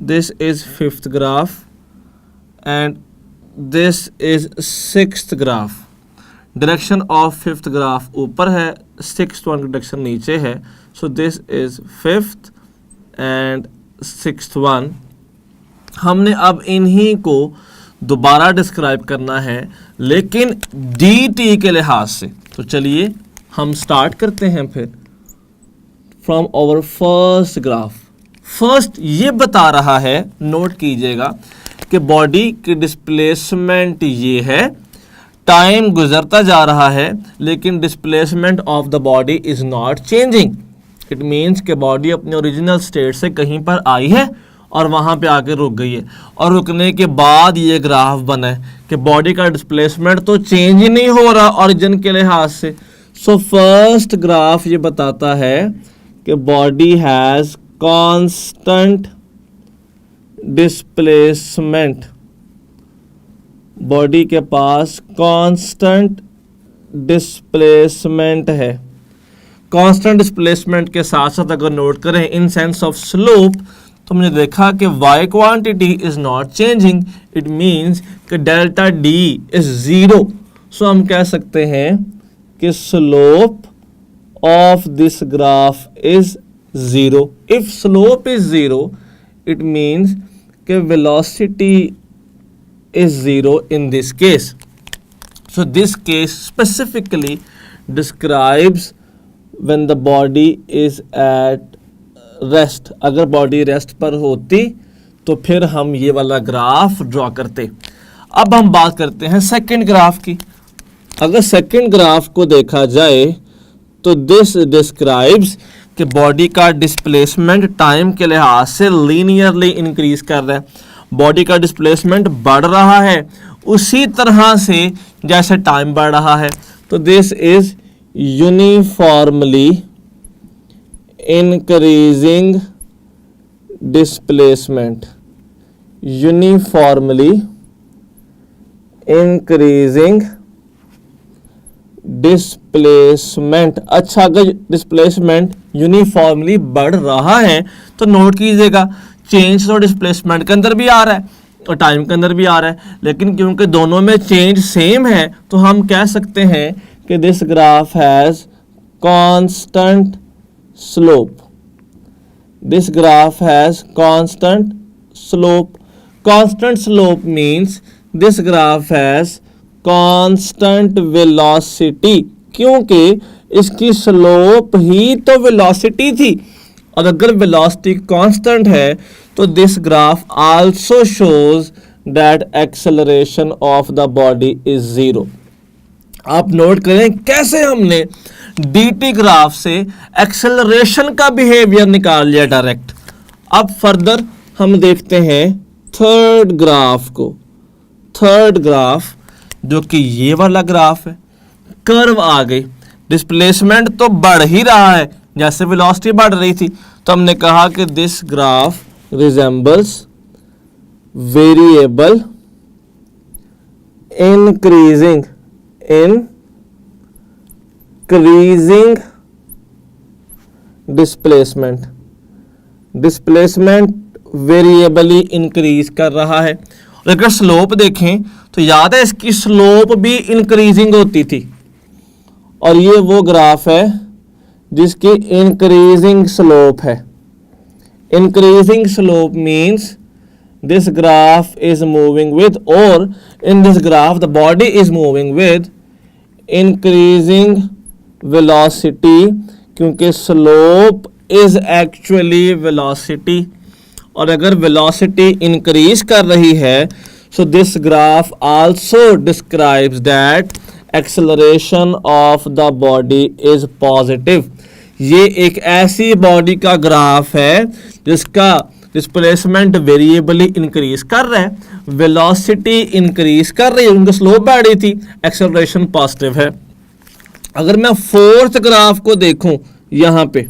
this is fifth graph and this is sixth graph. Direction of fifth graph ऊपर है, सिक्स्थ वन की डायरेक्शन नीचे है। सो this is fifth and sixth one. हमने अब इन्हीं को दोबारा डिस्क्राइब करना है लेकिन dt के लिहाज से। तो चलिए हम स्टार्ट करते हैं फिर from our first graph. First ये बता रहा है, नोट कीजिएगा, कि बॉडी की डिस्प्लेसमेंट ये है, टाइम गुजरता जा रहा है लेकिन displacement of the body is not changing. It means कि बॉडी अपने ओरिजिनल स्टेट से कहीं पर आई है और वहाँ पे आके रुक गई है, और रुकने के बाद ये ग्राफ बना है कि बॉडी का डिस्प्लेसमेंट तो चेंज ही नहीं हो रहा ओरिजिन के लिहाज से। सो फर्स्ट ग्राफ ये बताता है कि body has constant displacement, body के पास कांस्टेंट डिस्प्लेसमेंट है। कांस्टेंट डिस्प्लेसमेंट के साथ साथ अगर नोट करें इन सेंस ऑफ स्लोप, तो हमने देखा कि y quantity is not changing, it means कि डेल्टा d इज 0। सो हम कह सकते हैं कि slope of this graph is 0. If slope is 0 it means कि velocity is 0 in this case. So this case specifically describes when the body is at rest. अगर बॉडी रेस्ट पर होती तो फिर हम ये वाला ग्राफ ड्रॉ करते. अब हम बात करते हैं सेकंड ग्राफ की. अगर सेकंड ग्राफ को देखा जाए तो दिस डिस्क्राइब्स कि बॉडी का डिस्प्लेसमेंट टाइम के लिहाज से लीनियरली इंक्रीज कर रहा है. बॉडी का डिस्प्लेसमेंट बढ़ रहा है उसी तरह से जैसे टाइम बढ़ रहा है. तो this is uniformly increasing displacement. Uniformly increasing displacement. अच्छा, अगर डिस्प्लेसमेंट यूनिफॉर्मली बढ़ रहा है तो नोट कीजिएगा चेंज तो डिस्प्लेसमेंट के अंदर भी आ रहा है और टाइम के अंदर भी आ रहा है, लेकिन क्योंकि दोनों में चेंज सेम है तो हम कह सकते हैं कि this graph has constant slope. This graph has constant slope. Constant slope means this graph has constant velocity, क्योंकि इसकी स्लोप ही तो वेलोसिटी थी. और अगर वेलोसिटी कांस्टेंट है तो this graph also shows that acceleration of the body is 0. आप नोट करें कैसे हमने dt ग्राफ से एक्सेलरेशन का बिहेवियर निकाल लिया डायरेक्ट. अब फर्दर हम देखते हैं थर्ड ग्राफ को. थर्ड ग्राफ जो कि ये वाला ग्राफ है, कर्व आ गई. डिस्प्लेसमेंट तो बढ़ ही रहा है जैसे वेलोसिटी बढ़ रही थी, तो हमने कहा कि this graph resembles variable increasing displacement. Displacement वेरिएबली increase कर रहा है. और अगर स्लोप देखें तो याद है इसकी स्लोप भी इंक्रीजिंग होती थी, और ये वो ग्राफ है जिसकी इंक्रीजिंग स्लोप है. Increasing slope means this graph is moving with, और in this graph the body is moving with increasing velocity, क्योंकि स्लोप इज एक्चुअली वेलोसिटी. और अगर वेलोसिटी इंक्रीज कर रही है so this graph also describes that acceleration of the body is positive. ये एक ऐसी बॉडी का ग्राफ है जिसका डिस्प्लेसमेंट वेरिएबली इंक्रीज कर रहा है, वेलोसिटी इंक्रीज कर रही है, उनकी स्लोप बढ़ रही थी, एक्सेलरेशन पॉजिटिव है. अगर मैं फोर्थ ग्राफ को देखूं यहां पे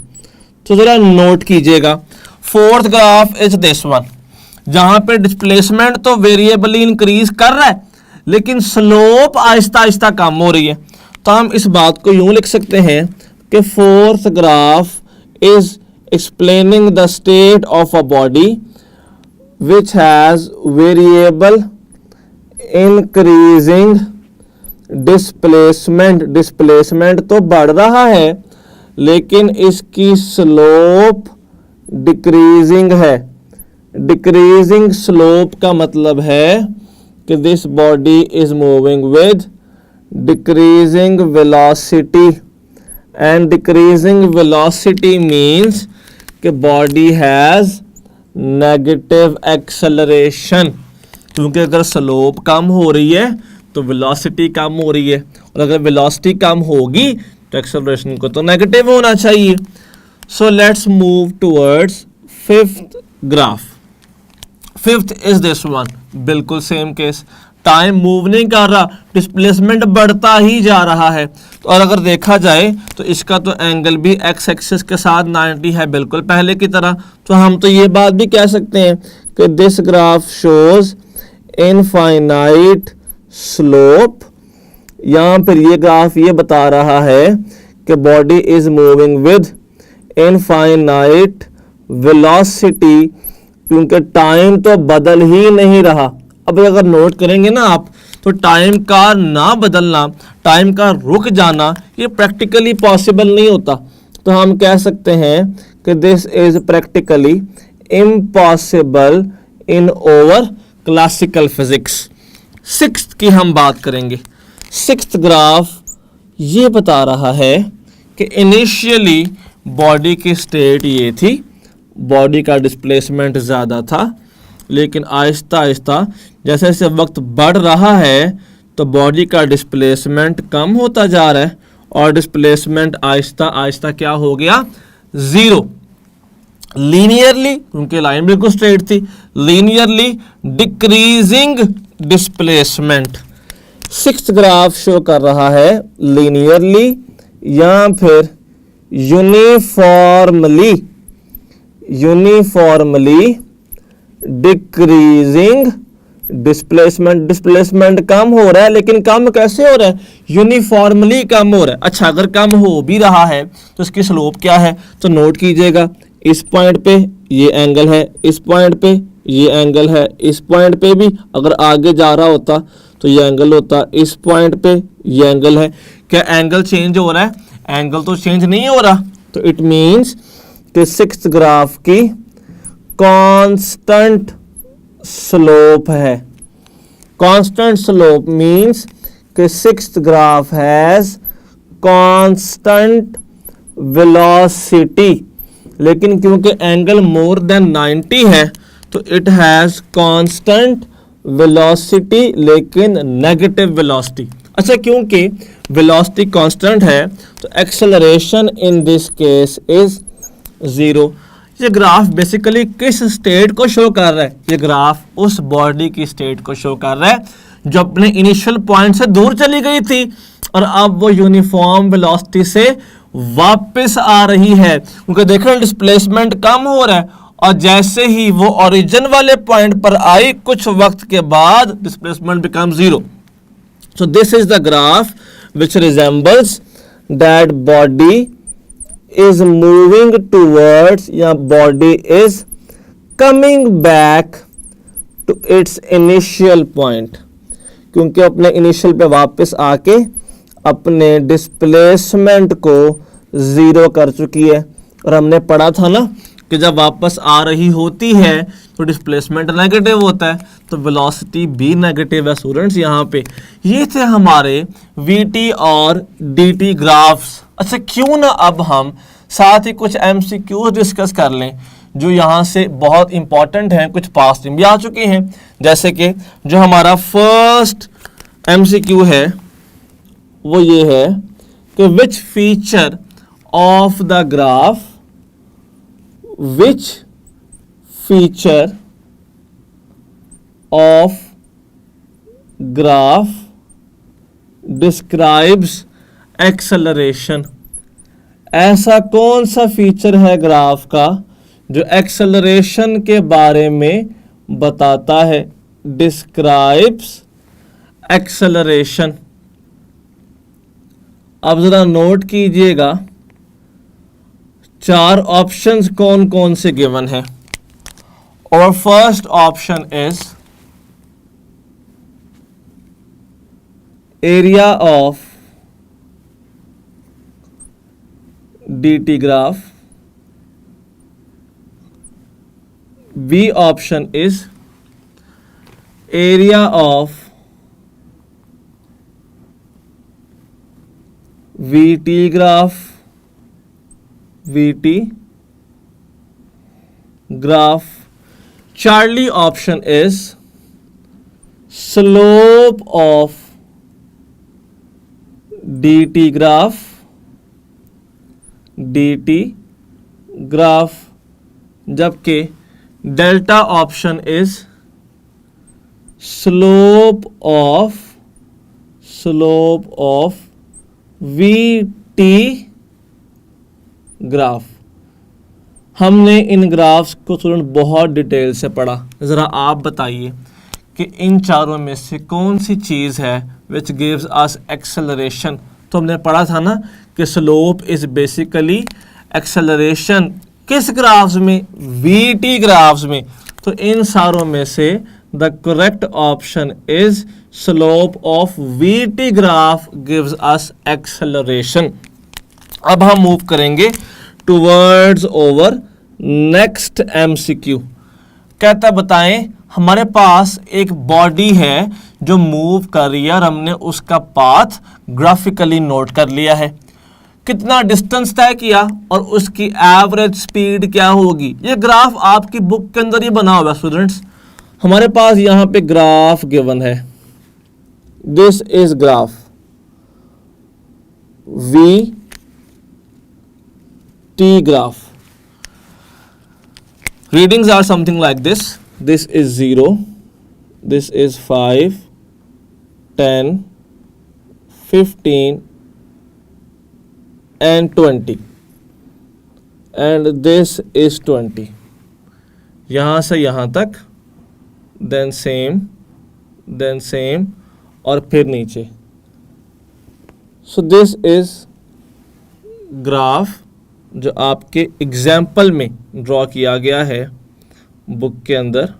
तो जरा नोट कीजिएगा. Fourth graph is this one, जहां पे डिस्प्लेसमेंट तो वेरिएबली इंक्रीज कर रहा है लेकिन स्लोप आहिस्ता आहिस्ता कम हो रही है. तो हम इस बात को यूं लिख सकते हैं कि fourth graph is explaining the state of a body which has variable increasing displacement. Displacement तो बढ़ रहा है लेकिन इसकी स्लोप डिक्रीजिंग है. डिक्रीजिंग स्लोप का मतलब है कि this body is moving with decreasing velocity, and decreasing velocity means कि बॉडी हैज नेगेटिव एक्सेलरेशन, क्योंकि अगर स्लोप कम हो रही है तो वेलोसिटी कम हो रही है, और अगर वेलोसिटी कम होगी तो एक्सेलरेशन को तो नेगेटिव होना चाहिए. So let's move towards fifth graph. Fifth is this one, बिल्कुल सेम केस. टाइम मूव नहीं कर रहा, डिस्प्लेसमेंट बढ़ता ही जा रहा है. तो और अगर देखा जाए तो इसका तो एंगल भी एक्स एक्सिस के साथ 90 है, बिल्कुल पहले की तरह. तो हम तो ये बात भी कह सकते हैं कि this graph shows infinite slope. यहाँ पर ये ग्राफ ये बता रहा है कि body is moving with infinite velocity, क्योंकि टाइम तो बदल ही नहीं रहा. अब अगर नोट करेंगे ना आप तो टाइम का ना बदलना, टाइम का रुक जाना, ये प्रैक्टिकली पॉसिबल नहीं होता। तो हम कह सकते हैं कि this is practically impossible in over classical physics. Sixth की हम बात करेंगे। सिक्स्थ ग्राफ ये बता रहा है कि इनिशियली बॉडी की स्टेट ये थी, बॉडी का डिस्प्लेसमेंट ज़्यादा था, लेकिन आहिस्ता आहिस्ता जैसे जैसे वक्त बढ़ रहा है तो बॉडी का डिस्प्लेसमेंट कम होता जा रहा है और डिस्प्लेसमेंट आहिस्ता आहिस्ता क्या हो गया, ज़ीरो। लीनियरली, क्योंकि लाइन बिल्कुल स्ट्रेट थी, linearly decreasing displacement. Sixth graph show कर रहा है लीनियरली या फिर यूनिफॉर्मली डिक्रीजिंग डिस्प्लेसमेंट। डिस्प्लेसमेंट कम हो रहा है, लेकिन कम कैसे हो रहा है, यूनिफॉर्मली कम हो रहा है। अच्छा, अगर कम हो भी रहा है तो इसकी स्लोप क्या है, तो नोट कीजिएगा, इस पॉइंट पे ये एंगल है, इस पॉइंट पे ये एंगल है, इस पॉइंट पे भी अगर आगे जा रहा होता तो ये एंगल होता, इस पॉइंट पे ये एंगल है। क्या एंगल चेंज हो रहा है, एंगल तो चेंज नहीं हो रहा। तो इट मींस कि सिक्स्थ ग्राफ की कांस्टेंट स्लोप है। कांस्टेंट स्लोप मींस कि sixth graph has constant velocity, लेकिन क्योंकि एंगल मोर देन 90 है तो इट हैज कांस्टेंट वेलोसिटी लेकिन नेगेटिव वेलोसिटी। अच्छा, क्योंकि वेलोसिटी कांस्टेंट है तो acceleration in this case is zero. ये ग्राफ बेसिकली किस स्टेट को शो कर रहा है, ये ग्राफ उस बॉडी की स्टेट को शो कर रहा है जो अपने इनिशियल पॉइंट से दूर चली गई थी और अब वो यूनिफॉर्म वेलोसिटी से वापस आ रही है, क्योंकि देखो डिस्प्लेसमेंट कम हो रहा है और जैसे ही वो ओरिजिन वाले पॉइंट पर आई कुछ वक्त के बाद displacement become zero. So this is the graph which resembles that body is moving towards, या body is coming back to its initial point, क्योंकि अपने इनिशियल पे वापस आके अपने डिस्प्लेसमेंट को ज़ीरो कर चुकी है। और हमने पढ़ा था ना कि जब वापस आ रही होती है तो डिस्प्लेसमेंट नेगेटिव होता है, तो वेलोसिटी भी नेगेटिव है। स्टूडेंट्स, यहाँ पे ये थे हमारे वीटी और डीटी ग्राफ्स। अच्छा, क्यों ना अब हम साथ ही कुछ एमसीक्यूज डिस्कस कर लें जो यहाँ से बहुत इंपॉर्टेंट हैं, कुछ पास्ट में भी आ चुके हैं। जैसे कि जो हमारा फर्स्ट एमसीक्यू है वो ये है कि which feature of the graph, which feature of graph describes acceleration। ऐसा कौन सा फीचर है ग्राफ का जो एक्सेलरेशन के बारे में बताता है, describes acceleration। अब जरा नोट कीजिएगा चार ऑप्शंस कौन कौन से गिवन है। और first option is area of DT graph, B option is area of VT graph, VT graph। Charlie option is slope of DT graph, जबकि delta option is slope of VT graph. हमने इन ग्राफ्स को स्टूडेंट बहुत डिटेल से पढ़ा। ज़रा आप बताइए कि इन चारों में से कौन सी चीज़ है विच गिव्स अस एक्सेलरेशन। तो हमने पढ़ा था ना कि स्लोप इज बेसिकली एक्सेलरेशन किस ग्राफ्स में, वीटी ग्राफ्स में। तो इन सारों में से The correct option is slope of VT graph gives us acceleration. अब हम मूव करेंगे टूवर्ड्स ओवर नेक्स्ट MCQ. कहता बताएं हमारे पास एक बॉडी है जो मूव कर रही है और हमने उसका पाथ ग्राफिकली नोट कर लिया है. कितना डिस्टेंस तय किया और उसकी एवरेज स्पीड क्या होगी. ये ग्राफ आपकी बुक के अंदर ही बना हुआ है स्टूडेंट्स. हमारे पास यहां पे ग्राफ गिवन है. This is graph we T graph. Readings are something like this. This is 0, this is 5, 10, 15 and 20 and this is 20. यहाँ से यहाँ तक, then same और फिर नीचे. So this is ग्राफ जो आपके एग्जाम्पल में ड्रॉ किया गया है बुक के अंदर.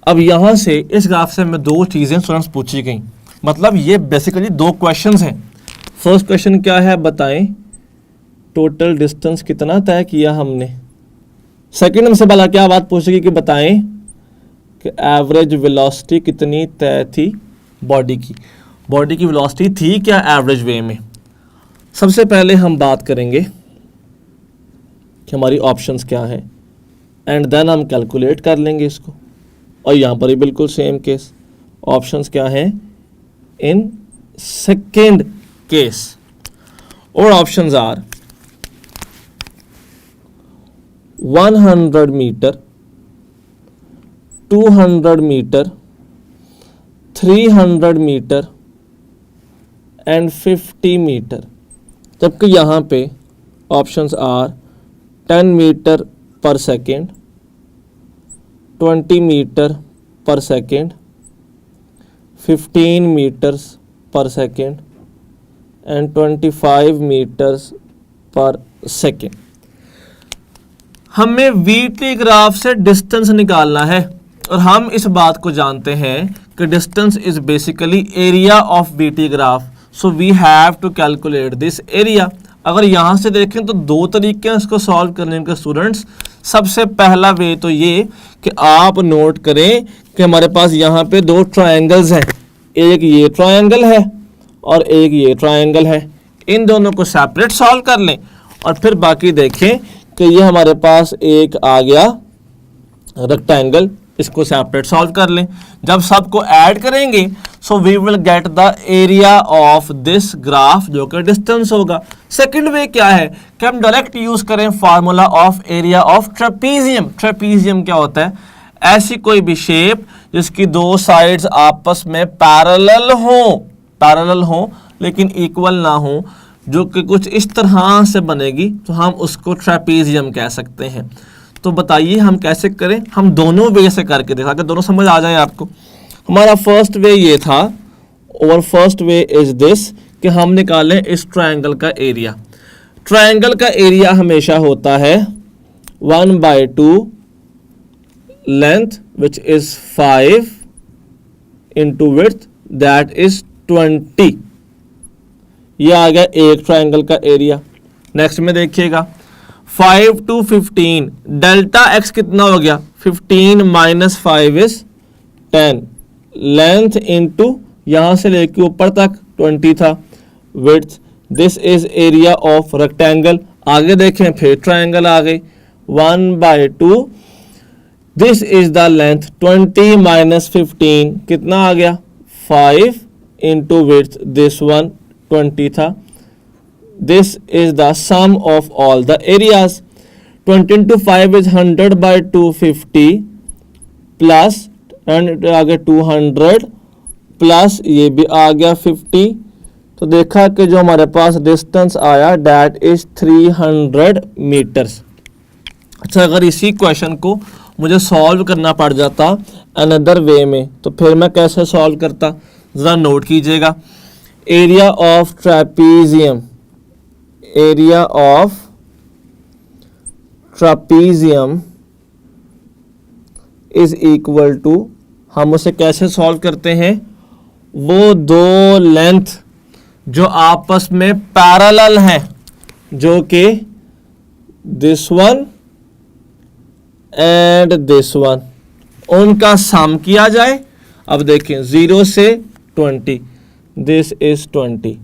अब यहां से इस ग्राफ से हमें दो चीजें स्टूडेंट्स पूछी गई. मतलब ये बेसिकली दो क्वेश्चंस हैं. फर्स्ट क्वेश्चन क्या है बताएं, टोटल डिस्टेंस कितना तय किया हमने. सेकंड हमसे भला क्या बात पूछेगी कि बताएं कि एवरेज वेलोसिटी कितनी तय थी बॉडी की. बॉडी की वेलोसिटी थी क्या एवरेज वे में. सबसे पहले हम बात करेंगे कि हमारी ऑप्शंस क्या हैं एंड देन हम कैलकुलेट कर लेंगे इसको. और यहाँ पर ही बिल्कुल सेम केस. ऑप्शंस क्या हैं इन सेकेंड केस. और options are 100 metre, 200 metre, 300 metre and 50 metre. जबकि यहाँ पे options are 10 metre per second, 20 metre per second, 15 metres per second and 25 metres per second. हमें वीटी ग्राफ से डिस्टेंस निकालना है और हम इस बात को जानते हैं कि distance is basically area of VT graph. So we have to calculate this area. अगर यहाँ से देखें तो दो तरीके हैं इसको सॉल्व करने के स्टूडेंट्स. सबसे पहला वे तो ये कि आप नोट करें कि हमारे पास यहाँ पे दो ट्रायंगल्स हैं. एक ये ट्रायंगल है और एक ये ट्रायंगल है. इन दोनों को सेपरेट सॉल्व कर लें और फिर बाकी देखें कि ये हमारे पास एक आ गया रेक्टेंगल. इसको सेपरेट सॉल्व कर लें. जब सबको ऐड करेंगे so we will get the area of this graph जो कि डिस्टेंस होगा. सेकंड वे क्या है कि हम डायरेक्ट यूज करें formula of area of trapezium. Trapezium क्या होता है, ऐसी कोई भी शेप जिसकी दो साइड्स आपस में पैरेलल हो लेकिन इक्वल ना हो, जो कि कुछ इस तरह से बनेगी तो हम उसको ट्रेपीजियम कह सकते हैं. तो बताइए हम कैसे करें. हम दोनों वे से करके देखा कि दोनों समझ आ जाए आपको. हमारा फर्स्ट वे ये था और फर्स्ट वे इज दिस कि हम निकालें इस ट्रायंगल का एरिया. ट्रायंगल का एरिया हमेशा होता है 1/2 length which is 5 into width that is 20. ये आ गया एक ट्रायंगल का एरिया. नेक्स्ट में देखिएगा 5 to 15 डेल्टा एक्स कितना हो गया 15 - 5 इज 10. लेंथ इंटू यहां से लेके ऊपर तक 20 था. Width this is area of rectangle. आगे देखें फिर ट्रायंगल आ गई 1/2. दिस इज द लेंथ 20 - 15 कितना आ गया 5 इंटू विड्थ दिस वन 20 था. This is the sum of all the areas. 20 into 5 is 100/250 plus and आगे 200 प्लस ये भी आ गया 50. तो देखा कि जो हमारे पास डिस्टेंस आया that is 300 मीटर्स. अच्छा, अगर इसी क्वेश्चन को मुझे सॉल्व करना पड़ जाता अनदर वे में तो फिर मैं कैसे सॉल्व करता, ज़रा नोट कीजिएगा. Area of trapezium, area of trapezium is equal to, हम उसे कैसे सॉल्व करते हैं, वो दो लेंथ जो आपस में पैरेलल हैं, जो कि this one and this one, उनका सम किया जाए। अब देखें 0 से 20, दिस इज 20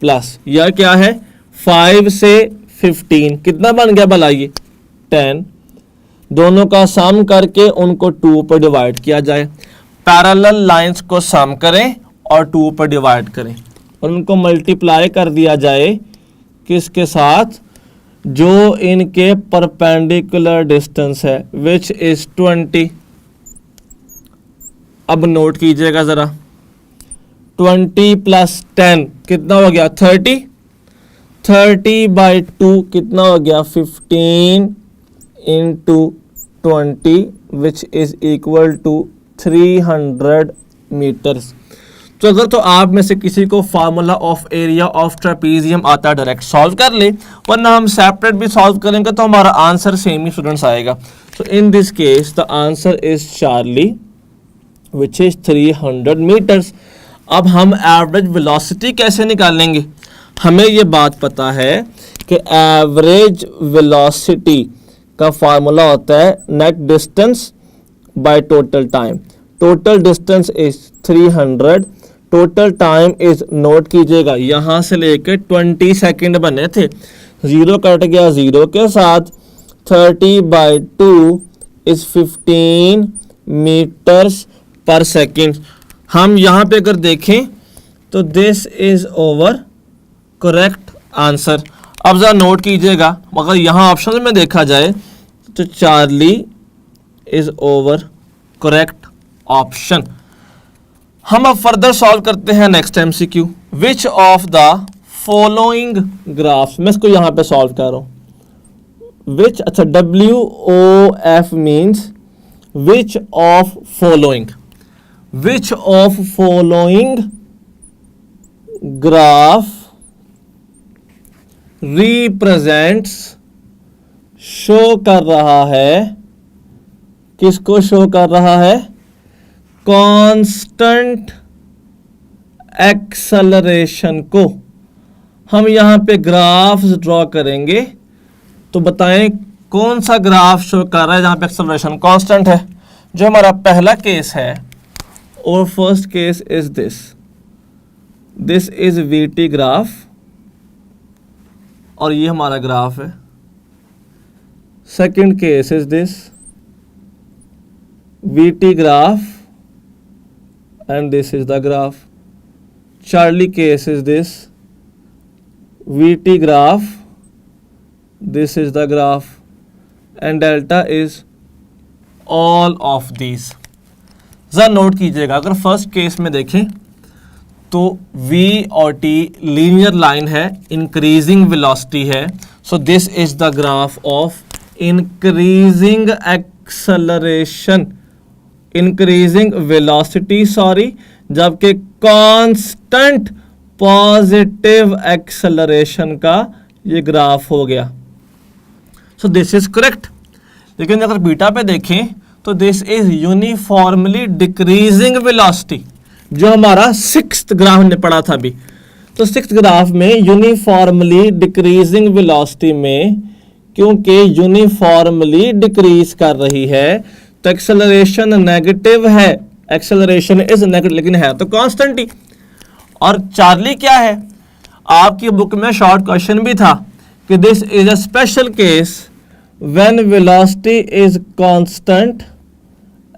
प्लस यह क्या है 5 से 15, कितना बन गया भला ये 10, दोनों का सम करके उनको 2 पर डिवाइड किया जाए। पैरेलल लाइंस को सम करें और 2 पर डिवाइड करें और उनको मल्टीप्लाई कर दिया जाए किसके साथ, जो इनके परपेंडिकुलर डिस्टेंस है, विच इज 20। अब नोट कीजिएगा जरा, 20 प्लस 10 कितना हो गया 30, 30/2 कितना हो गया 15 into 20 which is equal to 300 metres. तो अगर तो आप में से किसी को formula of area of trapezium आता है डायरेक्ट सॉल्व कर ले, वरना हम सेपरेट भी सॉल्व करेंगे तो हमारा आंसर सेम ही स्टूडेंट्स आएगा। So in this case the answer is Charlie which is 300 metres. अब हम एवरेज वेलोसिटी कैसे निकालेंगे, हमें ये बात पता है कि एवरेज वेलोसिटी का फार्मूला होता है net distance by total time. Total distance is 300, total time is, note कीजिएगा यहां से लेकर 20 सेकेंड बने थे, 0 कट गया 0 के साथ, 30/2 इज 15 मीटर्स पर सेकेंड। हम यहाँ पे अगर देखें तो this is over correct answer. अब जरा नोट कीजिएगा, अगर यहाँ ऑप्शन में देखा जाए तो Charlie is over correct option. हम अब फर्दर सॉल्व करते हैं next MCQ. Which of the following graphs, मैं इसको यहाँ पे सॉल्व कर रहा हूँ। विच, अच्छा WOF means which of following, which of following graph represents, show कर रहा है, किसको शो कर रहा है, कांस्टेंट एक्सेलरेशन को। हम यहां पे ग्राफ्स ड्रॉ करेंगे तो बताएं कौन सा ग्राफ शो कर रहा है जहां पे एक्सेलरेशन कांस्टेंट है। जो हमारा पहला केस है और first case is this is VT graph और ये हमारा ग्राफ है। Second case is this VT graph and this is the graph. Charlie case is this VT graph, this is the graph, and delta is all of these. जरा नोट कीजिएगा, अगर फर्स्ट केस में देखें तो V और T लीनियर लाइन है, इंक्रीजिंग वेलोसिटी है, सो this is the graph of increasing acceleration, increasing velocity sorry, जबकि कांस्टेंट पॉजिटिव एक्सेलरेशन का ये ग्राफ हो गया। सो दिस इज करेक्ट। लेकिन अगर बीटा पे देखें तो this is uniformly decreasing velocity, जो हमारा 6th ग्राफ ने पढ़ा था अभी। तो 6th ग्राफ में यूनिफॉर्मली डिक्रीजिंग वेलोसिटी में, क्योंकि यूनिफॉर्मली डिक्रीज कर रही है तो एक्सेलरेशन नेगेटिव है, एक्सेलरेशन इज नेगेटिव, लेकिन है तो कांस्टेंट ही। और चार्ली क्या है, आपकी बुक में शॉर्ट क्वेश्चन भी था कि this is a special case when velocity is constant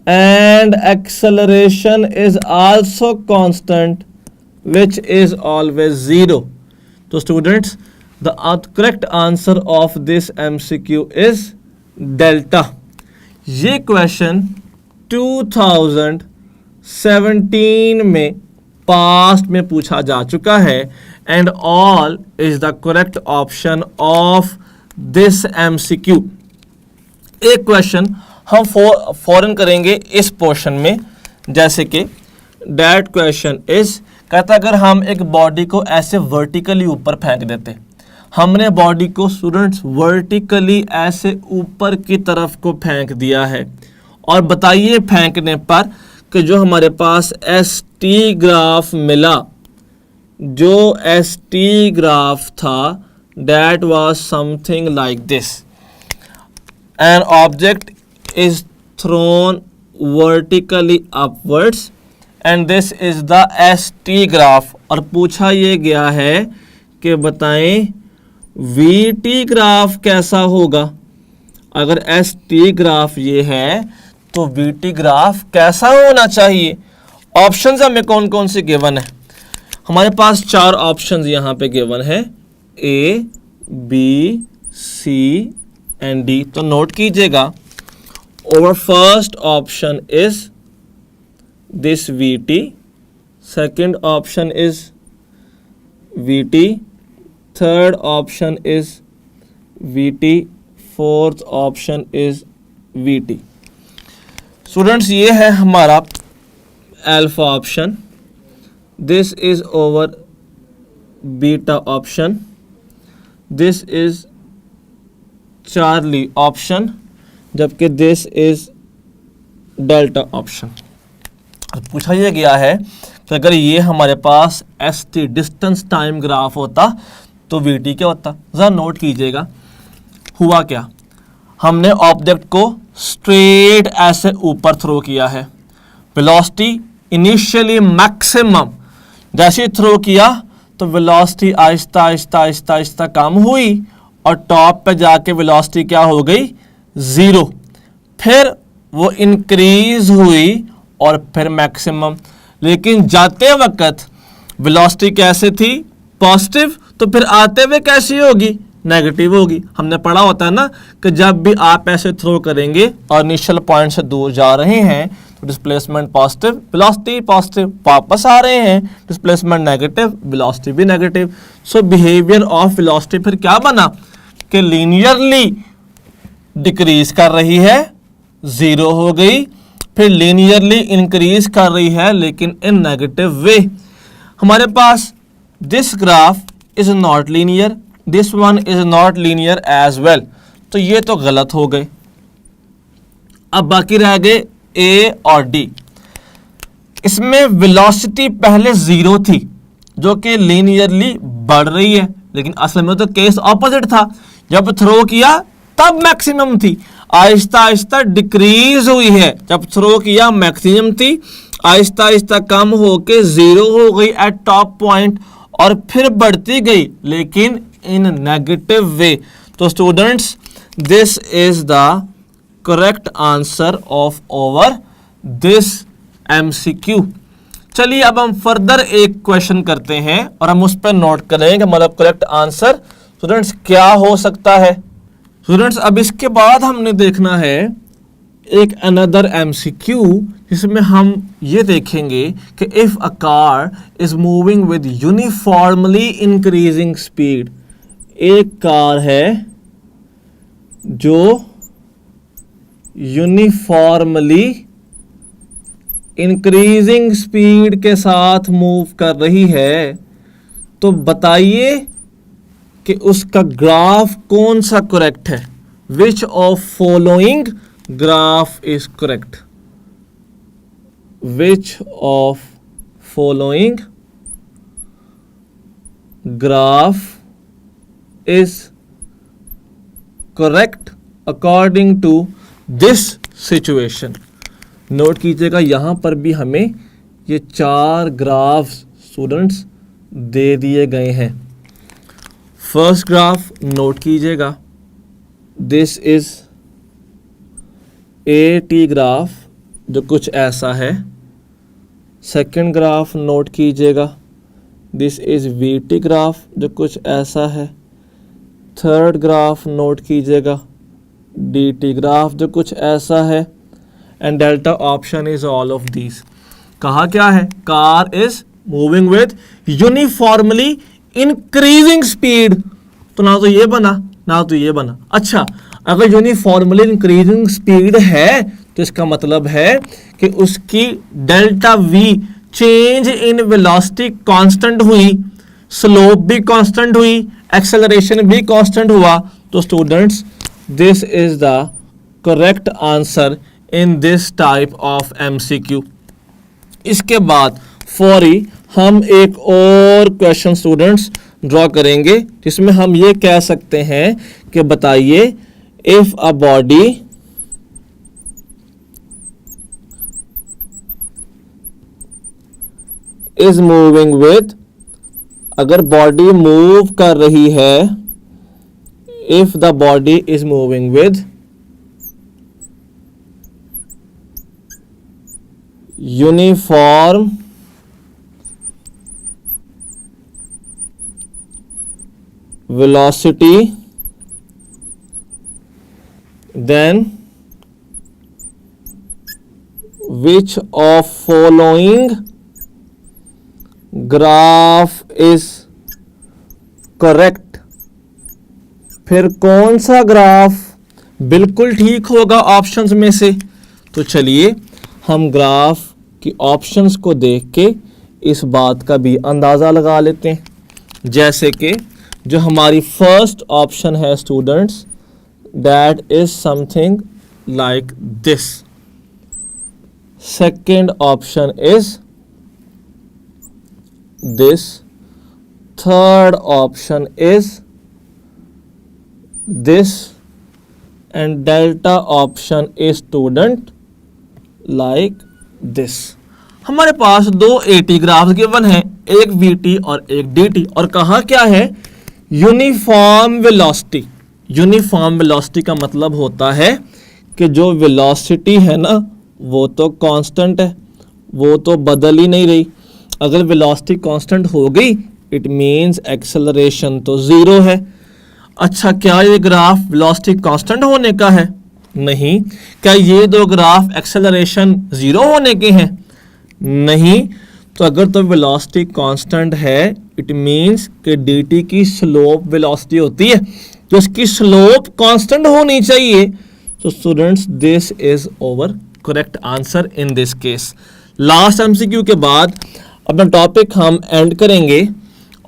and acceleration is also constant which is always 0. तो students the correct answer of this MCQ is delta. ये क्वेश्चन 2017 में पास्ट में पूछा जा चुका है and all is the correct option of this MCQ. एक क्वेश्चन हम फौरन करेंगे इस पोर्शन में, जैसे कि दैट क्वेश्चन इज, कहता अगर हम एक बॉडी को ऐसे वर्टिकली ऊपर फेंक देते, हमने बॉडी को स्टूडेंट्स वर्टिकली ऐसे ऊपर की तरफ को फेंक दिया है और बताइए फेंकने पर कि जो हमारे पास एस टी ग्राफ मिला, जो एस टी ग्राफ था, that was something like this. An object is thrown vertically upwards and this is the ST graph. और पूछा ये गया है कि बताएं VT ग्राफ कैसा होगा। अगर ST ग्राफ ये है तो VT ग्राफ कैसा होना चाहिए। ऑप्शंस हमें कौन कौन से गिवन है, हमारे पास 4 ऑप्शंस यहाँ पे गिवन है, A, B, C and D। तो नोट कीजिएगा, our first option is this VT, second option is VT, third option is VT, fourth option is VT। Students ये है हमारा alpha option, this is over beta option, this is Charlie option, जबकि दिस इज डेल्टा ऑप्शन। पूछा यह गया है कि अगर ये हमारे पास S T distance time graph होता तो वी टी क्या होता। ज़रा नोट कीजिएगा, हुआ क्या, हमने ऑब्जेक्ट को स्ट्रेट ऐसे ऊपर थ्रो किया है, वेलोसिटी इनिशियली मैक्सिमम, जैसे थ्रो किया तो वेलोसिटी आहिस्ता आहिस्ता आहिस्ता आहिस्ता कम हुई और टॉप पे जाके वेलोसिटी क्या हो गई, 0। फिर वो इंक्रीज हुई और फिर मैक्सिमम। लेकिन जाते वक्त वेलोसिटी कैसे थी, पॉजिटिव, तो फिर आते हुए कैसी होगी, नेगेटिव होगी। हमने पढ़ा होता है ना कि जब भी आप ऐसे थ्रो करेंगे और इनिशियल पॉइंट से दूर जा रहे हैं तो डिस्प्लेसमेंट पॉजिटिव, वेलोसिटी पॉजिटिव, वापस आ रहे हैं डिस्प्लेसमेंट नेगेटिव, वेलोसिटी भी negative. So behaviour of velocity फिर क्या बना कि लीनियरली डिक्रीज कर रही है, 0 हो गई, फिर लीनियरली इंक्रीज कर रही है लेकिन इन नेगेटिव वे। हमारे पास this graph is not linear, this one is not linear as well, तो ये तो गलत हो गए। अब बाकी रह गए ए और डी। इसमें वेलोसिटी पहले 0 थी जो कि लीनियरली बढ़ रही है, लेकिन असल में तो केस ऑपोजिट था, जब थ्रो किया तब मैक्सिमम थी, आहिस्ता आहिस्ता डिक्रीज हुई है, जब थ्रो किया मैक्सिमम थी, आहिस्ता आहिस्ता कम होके 0 हो गई एट टॉप पॉइंट और फिर बढ़ती गई लेकिन इन नेगेटिव वे। तो students this is the correct answer of over this MCQ. चलिए अब हम फर्दर एक क्वेश्चन करते हैं और हम उस पर नोट करेंगे मतलब करेक्ट आंसर स्टूडेंट्स क्या हो सकता है। स्टूडेंट्स अब इसके बाद हमने देखना है एक अनदर एमसीक्यू जिसमें हम ये देखेंगे कि if a car is moving with uniformly increasing speed, एक कार है जो यूनिफॉर्मली इंक्रीजिंग स्पीड के साथ मूव कर रही है, तो बताइए कि उसका ग्राफ कौन सा करेक्ट है। Which of following graph is correct, which of following graph is correct according to this situation. Note कीजिएगा यहां पर भी हमें ये 4 ग्राफ्स स्टूडेंट्स दे दिए गए हैं। फर्स्ट ग्राफ नोट कीजिएगा, this is A T graph जो कुछ ऐसा है। सेकंड ग्राफ नोट कीजिएगा, this is we T graph जो कुछ ऐसा है। थर्ड ग्राफ नोट कीजिएगा, डी टी ग्राफ जो कुछ ऐसा है। And delta option is all of these. कहा क्या है, car is moving with uniformly increasing speed, तो ना तो ये बना ना तो ये बना। अच्छा, अगर यूनिफॉर्मली इंक्रीजिंग स्पीड है तो इसका मतलब है कि उसकी delta we change in velocity constant हुई, स्लोप भी कांस्टेंट हुई, एक्सेलरेशन भी कांस्टेंट हुआ। तो students this is the correct answer in this type of MCQ। इसके बाद फौरी हम एक और क्वेश्चन स्टूडेंट्स ड्रॉ करेंगे जिसमें हम ये कह सकते हैं कि बताइए if a body is moving with, अगर बॉडी मूव कर रही है, if the body is moving with uniform velocity, then which of following graph is correct? फिर कौन सा ग्राफ बिल्कुल ठीक होगा ऑप्शंस में से? तो चलिए हम ग्राफ की ऑप्शंस को देख के इस बात का भी अंदाज़ा लगा लेते हैं। जैसे कि जो हमारी फर्स्ट ऑप्शन है students, that is something like this. Second option is this. Third option is this and delta option is student like this. हमारे पास दो AT ग्राफ्स गिवन हैं, एक VT और एक DT, और कहा क्या है? Uniform velocity. यूनिफॉर्म वेलोसिटी का मतलब होता है कि जो वेलोसिटी है ना वो तो कांस्टेंट है, वो तो बदल ही नहीं रही। अगर वेलोसिटी कांस्टेंट हो गई इट मींस एक्सेलरेशन तो ज़ीरो है। अच्छा, क्या ये ग्राफ वेलोसिटी कांस्टेंट होने का है? नहीं। क्या ये दो ग्राफ एक्सेलरेशन ज़ीरो होने के हैं? नहीं। तो अगर तो वेलोसिटी कांस्टेंट है इट मींस कि dt की स्लोप वेलोसिटी होती है, तो इसकी स्लोप कांस्टेंट होनी चाहिए। तो students this is over correct answer in this case. Last MCQ के बाद अपना टॉपिक हम एंड करेंगे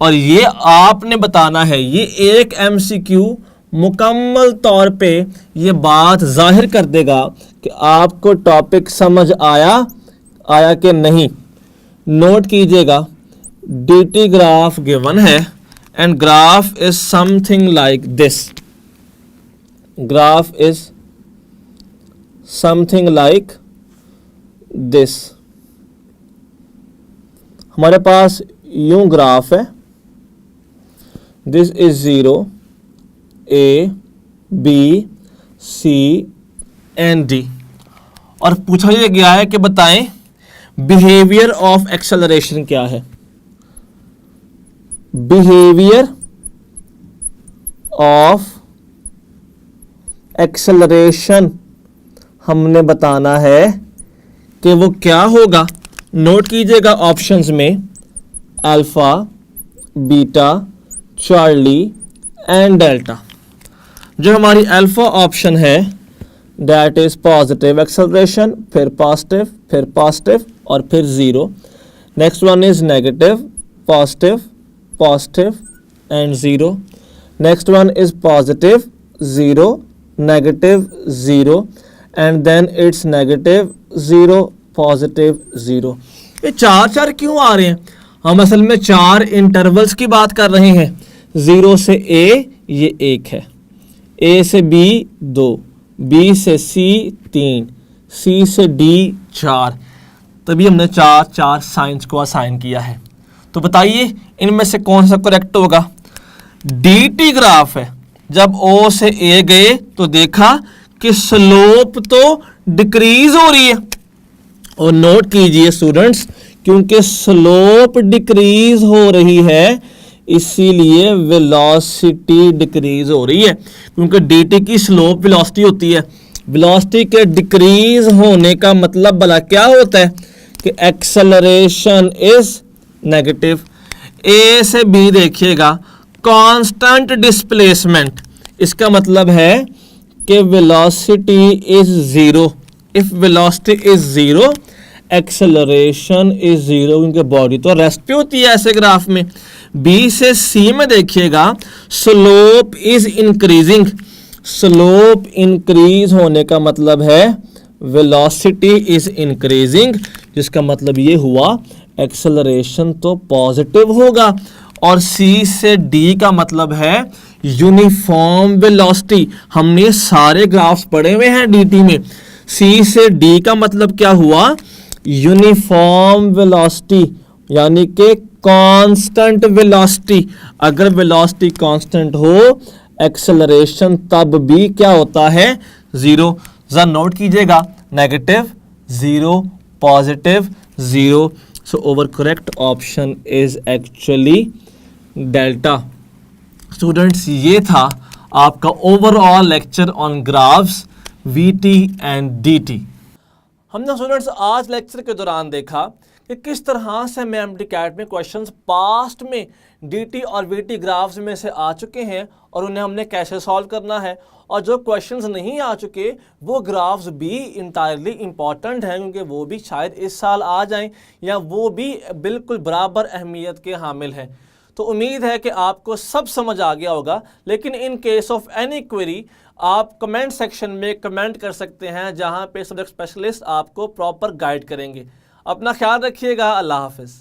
और ये आपने बताना है, ये एक MCQ मुकम्मल तौर पे ये बात जाहिर कर देगा कि आपको टॉपिक समझ आया कि नहीं। नोट कीजिएगा, DT ग्राफ गिवन है and graph is something like this. Graph is something like this. हमारे पास यूं ग्राफ है, this is 0 A B C and D, और पूछा यह गया है कि बताएं बिहेवियर ऑफ एक्सेलरेशन क्या है। बिहेवियर ऑफ एक्सेलरेशन हमने बताना है कि वो क्या होगा। नोट कीजिएगा ऑप्शंस में alpha, beta, Charlie and delta. जो हमारी अल्फा ऑप्शन है दैट इज पॉजिटिव एक्सेलरेशन, फिर पॉजिटिव और फिर zero. Next one is negative, positive and zero. Next one is positive, zero, negative, zero and then it's negative, zero, positive, zero. ये चार क्यों आ रहे हैं? हम असल में 4 इंटरवल्स की बात कर रहे हैं। 0 से A ये 1 है, A से B 2, B से C 3, C से D 4, तभी हमने 4 साइंस को असाइन किया है। तो बताइए इनमें से कौन सा करेक्ट होगा? DT ग्राफ है, जब O से A गए तो देखा कि स्लोप तो डिक्रीज हो रही है। और नोट कीजिए स्टूडेंट्स, क्योंकि स्लोप डिक्रीज हो रही है इसीलिए वेलोसिटी डिक्रीज हो रही है, क्योंकि dt की स्लोप वेलोसिटी होती है। वेलोसिटी के डिक्रीज होने का मतलब भला क्या होता है कि एक्सेलरेशन इज नेगेटिव। A से B देखिएगा, कांस्टेंट डिस्प्लेसमेंट, इसका मतलब है कि velocity is zero. If velocity is zero acceleration is zero, क्योंकि बॉडी तो रेस्ट पे होती है ऐसे ग्राफ में। B से C में देखिएगा, slope is increasing. Slope increase होने का मतलब है वेलोसिटी इज इंक्रीजिंग, जिसका मतलब ये हुआ एक्सेलरेशन तो पॉजिटिव होगा। और सी से डी का मतलब है यूनिफॉर्म वेलोसिटी। हमने सारे ग्राफ्स पढ़े हुए हैं डीटी में। सी से डी का मतलब क्या हुआ? यूनिफॉर्म वेलोसिटी, यानी कि कांस्टेंट वेलोसिटी। अगर वेलोसिटी कांस्टेंट हो, एक्सेलरेशन तब भी क्या होता है? जीरो। जरा नोट कीजिएगा, negative zero, positive zero. So our correct option is actually delta. Students, ये था आपका overall lecture on graphs, VT and DT. हमने स्टूडेंट्स आज लेक्चर के दौरान देखा कि किस तरह से एमडी कैट में क्वेश्चंस पास्ट में डीटी और वीटी ग्राफ्स में से आ चुके हैं और उन्हें हमने कैसे सॉल्व करना है, और जो क्वेश्चंस नहीं आ चुके वो ग्राफ्स भी इंटायरली इंपॉर्टेंट हैं, क्योंकि वो भी शायद इस साल आ जाएं या वो भी बिल्कुल बराबर अहमियत के हामिल हैं। तो उम्मीद है कि आपको सब समझ आ गया होगा, लेकिन in case of any query आप कमेंट सेक्शन में कमेंट कर सकते हैं, जहां पे सब्जेक्ट स्पेशलिस्ट आपको प्रॉपर गाइड करेंगे। अपना ख्याल रखिएगा। अल्लाह हाफिज़।